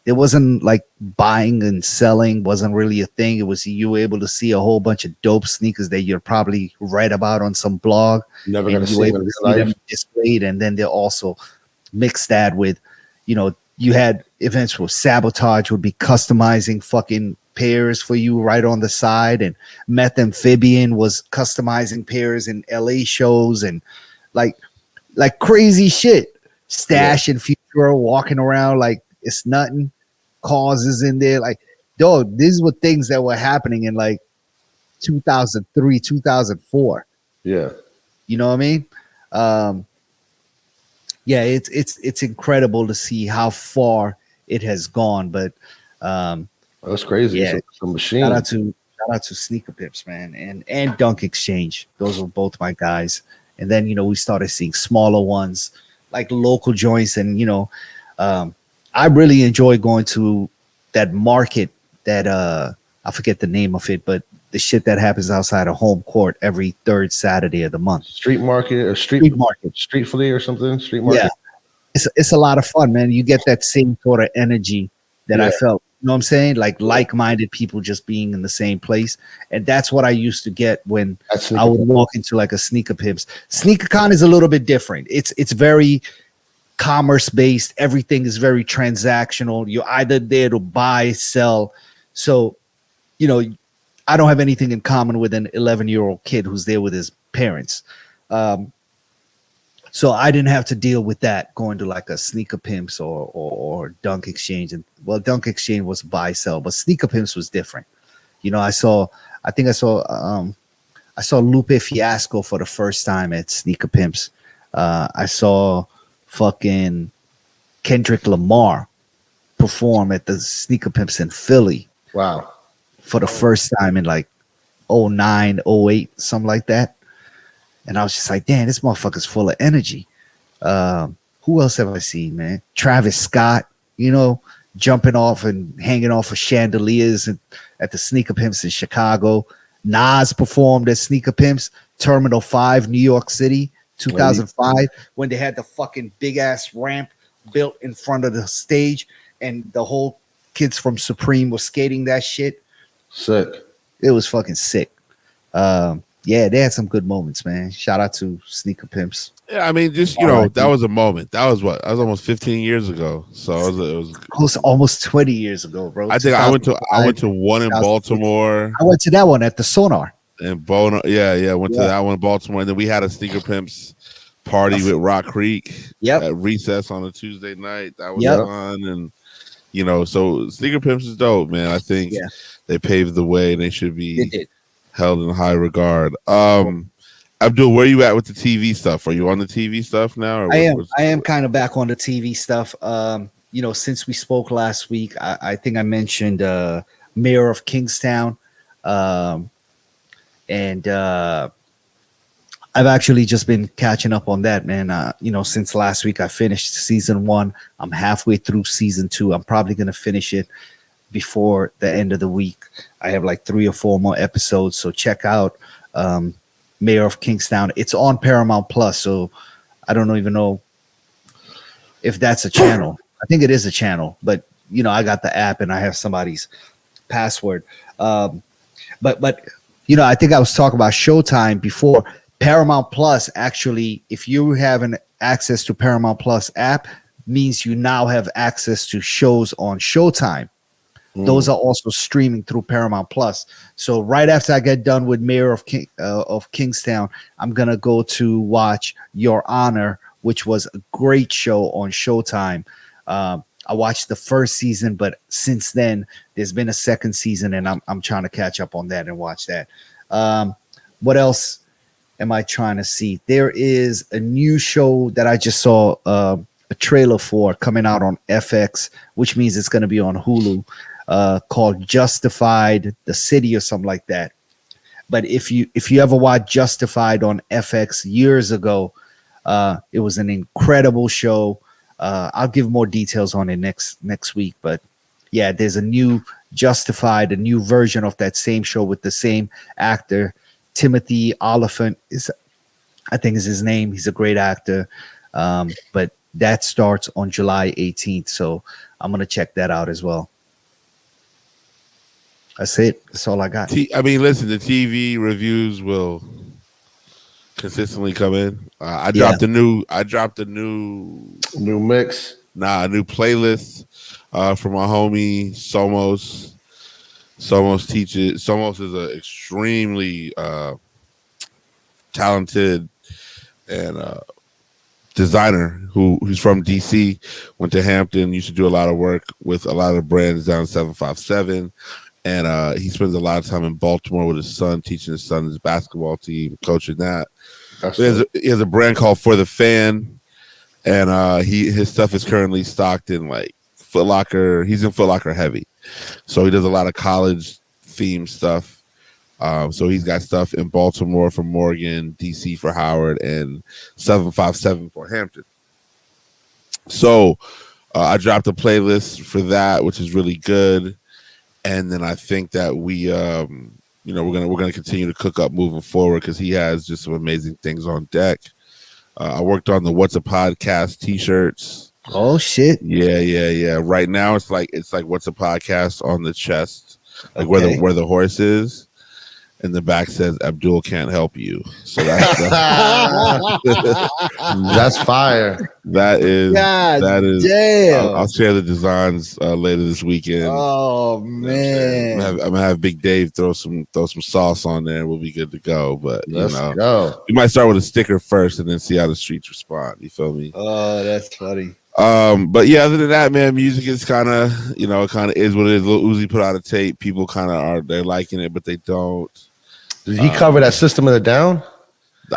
S2: there wasn't like buying and selling wasn't really a thing. It was you were able to see a whole bunch of dope sneakers that you'd probably read about on some blog.
S3: Never gonna see them
S2: displayed, and then they also mixed that with, you know, you had events where Sabotage would be customizing fucking pairs for you right on the side, and Methamphibian was customizing pairs in LA shows, and like crazy shit. Stash and Futura walking around like it's nothing. Causes in there, like, dog, these were things that were happening in like 2003, 2004.
S3: Yeah.
S2: You know what I mean? Yeah, it's incredible to see how far it has gone, but
S3: that's crazy.
S2: Yeah,
S3: it's a machine.
S2: Shout out to Sneaker Pips, man, and Dunk Exchange. Those were both my guys. And then, you know, we started seeing smaller ones like local joints, and you know, I really enjoy going to that market that I forget the name of it, but the shit that happens outside of home court every third Saturday of the month.
S3: Street market or street market, street flea or something. Street market.
S2: Yeah, it's a lot of fun, man. You get that same sort of energy that I felt You know what I'm saying? Like-minded people just being in the same place. And that's what I used to get when I would walk into like a Sneaker Pimps. Sneaker Con is a little bit different. It's very commerce based. Everything is very transactional. You're either there to buy, sell. So, I don't have anything in common with an 11-year-old kid who's there with his parents. So I didn't have to deal with that going to like a Sneaker Pimps or Dunk Exchange. And Dunk Exchange was buy sell, but Sneaker Pimps was different. I saw Lupe Fiasco for the first time at Sneaker Pimps. I saw fucking Kendrick Lamar perform at the Sneaker Pimps in Philly.
S3: Wow.
S2: For the first time in like 09, 08, something like that. And I was just like, damn, this motherfucker's full of energy. Who else have I seen, man? Travis Scott, jumping off and hanging off of chandeliers at the Sneaker Pimps in Chicago. Nas performed at Sneaker Pimps, Terminal 5, New York City, 2005, when they had the fucking big-ass ramp built in front of the stage, and the whole kids from Supreme were skating that shit.
S3: Sick.
S2: It was fucking sick. Yeah, they had some good moments, man. Shout out to Sneaker Pimps.
S1: Yeah, I mean, just that was a moment. That was almost 15 years ago. So it was
S2: almost 20 years ago, bro.
S1: I think I went to one in Baltimore.
S2: I went to that one at the Sonar.
S1: And Bono, went to that one in Baltimore, and then we had a Sneaker Pimps party with Rock Creek. At recess on a Tuesday night. That was fun, and so Sneaker Pimps is dope, man. I think they paved the way, and they should be held in high regard. Abdul, where are you at with the TV stuff? Are you on the TV stuff now?
S2: I am kind of back on the TV stuff. Since we spoke last week, I think I mentioned Mayor of Kingstown. And I've actually just been catching up on that, man. Since last week I finished season 1. I'm halfway through season 2. I'm probably going to finish it before the end of the week. I have like 3 or 4 more episodes. So check out Mayor of Kingstown. It's on Paramount Plus. So I don't even know if that's a channel. I think it is a channel, but I got the app and I have somebody's password. But I think I was talking about Showtime before. Paramount Plus, actually, if you have an access to Paramount Plus app, means you now have access to shows on Showtime. Those are also streaming through Paramount Plus. So right after I get done with Mayor of Kingstown, I'm gonna go to watch Your Honor, which was a great show on Showtime. I watched the first season, but since then there's been a second season, and I'm trying to catch up on that and watch that. What else am I trying to see? There is a new show that I just saw a trailer for coming out on FX, which means it's going to be on Hulu, called Justified, the City or something like that. But if you ever watched Justified on FX years ago, it was an incredible show. I'll give more details on it next week. But yeah, there's a new Justified, a new version of that same show with the same actor. Timothy Oliphant I think is his name. He's a great actor. But that starts on July 18th. So I'm going to check that out as well. That's it. That's all I got.
S1: I mean, listen, the TV reviews will consistently come in. I dropped a new
S3: mix.
S1: A new playlist from my homie Somos. Somos is an extremely talented and designer who's from DC, went to Hampton, used to do a lot of work with a lot of brands down 757. And he spends a lot of time in Baltimore with his son, teaching his son his basketball team, coaching that. He has a brand called For the Fan, and his stuff is currently stocked in like Foot Locker. He's in Foot Locker heavy, so he does a lot of college themed stuff. So he's got stuff in Baltimore for Morgan, DC for Howard, and 757 for Hampton. So I dropped a playlist for that, which is really good. And then I think that we're gonna continue to cook up moving forward because he has just some amazing things on deck. I worked on the What's a Podcast t-shirts.
S2: Oh shit.
S1: Yeah. Right now it's like what's a podcast on the chest, like
S2: okay.
S1: where the horse is. And the back says Abdul can't help you. So that's
S3: that's fire.
S1: That is
S2: damn.
S1: I'll share the designs later this weekend.
S2: Oh man,
S1: I'm gonna have Big Dave throw some sauce on there and we'll be good to go. But
S3: let's go.
S1: We might start with a sticker first and then see how the streets respond. You feel me?
S2: Oh, that's funny.
S1: But yeah, other than that, man, music is kind of it kind of is what it is. Lil Uzi put out a tape. People kind of they're liking it, but they don't.
S3: Did he cover that System of the Down?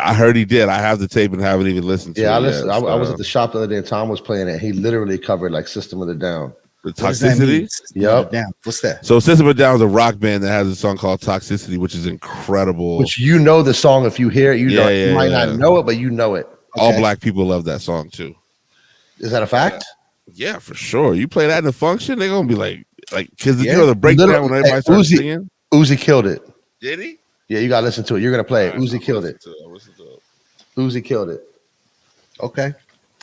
S1: I heard he did. I have the tape and haven't even listened to it.
S3: I listened. I was at the shop the other day and Tom was playing it. He literally covered like System of the Down.
S1: The Toxicity?
S3: Yep.
S2: What's that?
S1: So System of a Down is a rock band that has a song called Toxicity, which is incredible.
S3: Which the song if you hear it. You might not know it, but you know it.
S1: Okay. All black people love that song too.
S3: Is that a fact?
S1: Yeah, for sure. You play that in the function, they're gonna be like because the breakdown when everybody starts singing.
S3: Uzi killed it.
S1: Did he?
S3: Yeah, you gotta listen to it. You're gonna play it. Uzi killed it. Uzi killed it.
S2: Okay.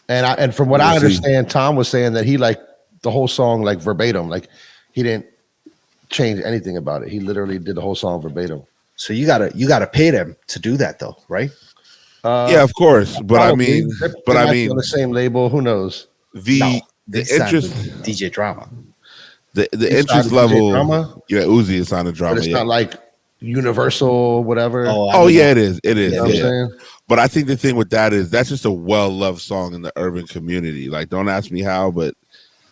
S3: And from what I understand, Tom was saying that he liked the whole song like verbatim. Like he didn't change anything about it. He literally did the whole song verbatim.
S2: So you gotta pay them to do that though, right?
S1: Yeah, of course. But
S3: probably. I mean on the same label, who knows?
S1: The interest
S2: DJ Drama.
S1: The interest level. Yeah, Uzi is on the Drama.
S3: But it's not like Universal, whatever.
S1: Oh yeah, it is. It is.
S3: You know what I'm saying?
S1: But I think the thing with that is that's just a well-loved song in the urban community. Like, don't ask me how, but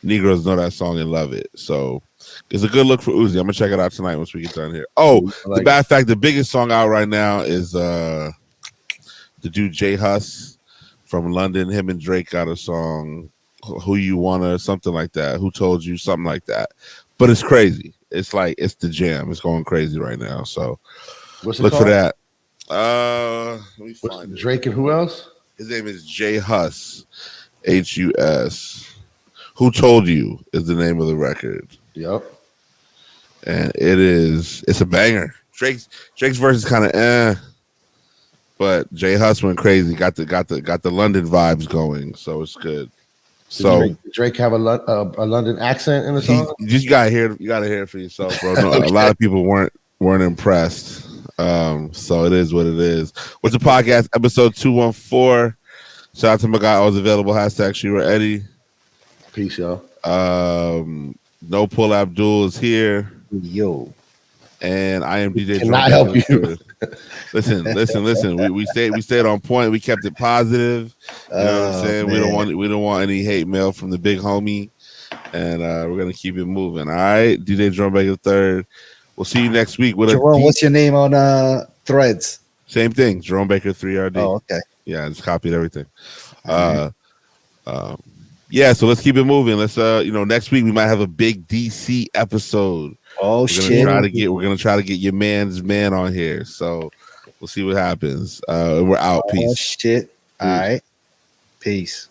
S1: Negroes know that song and love it. So it's a good look for Uzi. I'm gonna check it out tonight once we get done here. Oh, the bad fact, the biggest song out right now is the dude J Hus from London. Him and Drake got a song, Who You Wanna, something like that. Who Told You, something like that. But it's crazy. It's like it's the jam. It's going crazy right now. So look for that. Let me find
S3: Drake and who else?
S1: His name is J Hus, Hus. Who Told You is the name of the record.
S3: Yep.
S1: And it's a banger. Drake's verse is kind of but J Hus went crazy. Got the London vibes going, so it's good. So
S3: Drake have a London accent in the song.
S1: You gotta hear it for yourself, bro. No, okay. A lot of people weren't impressed. So it is what it is. What's the podcast? Episode 214. Shout out to my guy always available. # Shira Eddie.
S3: Peace, y'all.
S1: No Pull Abdul is here.
S2: Yo.
S1: And I am DJ.
S3: Cannot help you.
S1: Listen. We stayed on point. We kept it positive. You know what I'm saying? Man. We don't want any hate mail from the big homie. And we're gonna keep it moving. All right. DJ Jerome Baker III. We'll see you next week with
S2: Jerome, what's your name on Threads?
S1: Same thing. Jerome Baker 3RD.
S2: Oh, okay.
S1: Yeah, I just copied everything. Yeah, so let's keep it moving. Let's next week we might have a big DC episode.
S2: Oh shit!
S1: We're gonna try to get your man's man on here. So we'll see what happens. We're out. Peace.
S2: Oh shit! All right. Peace.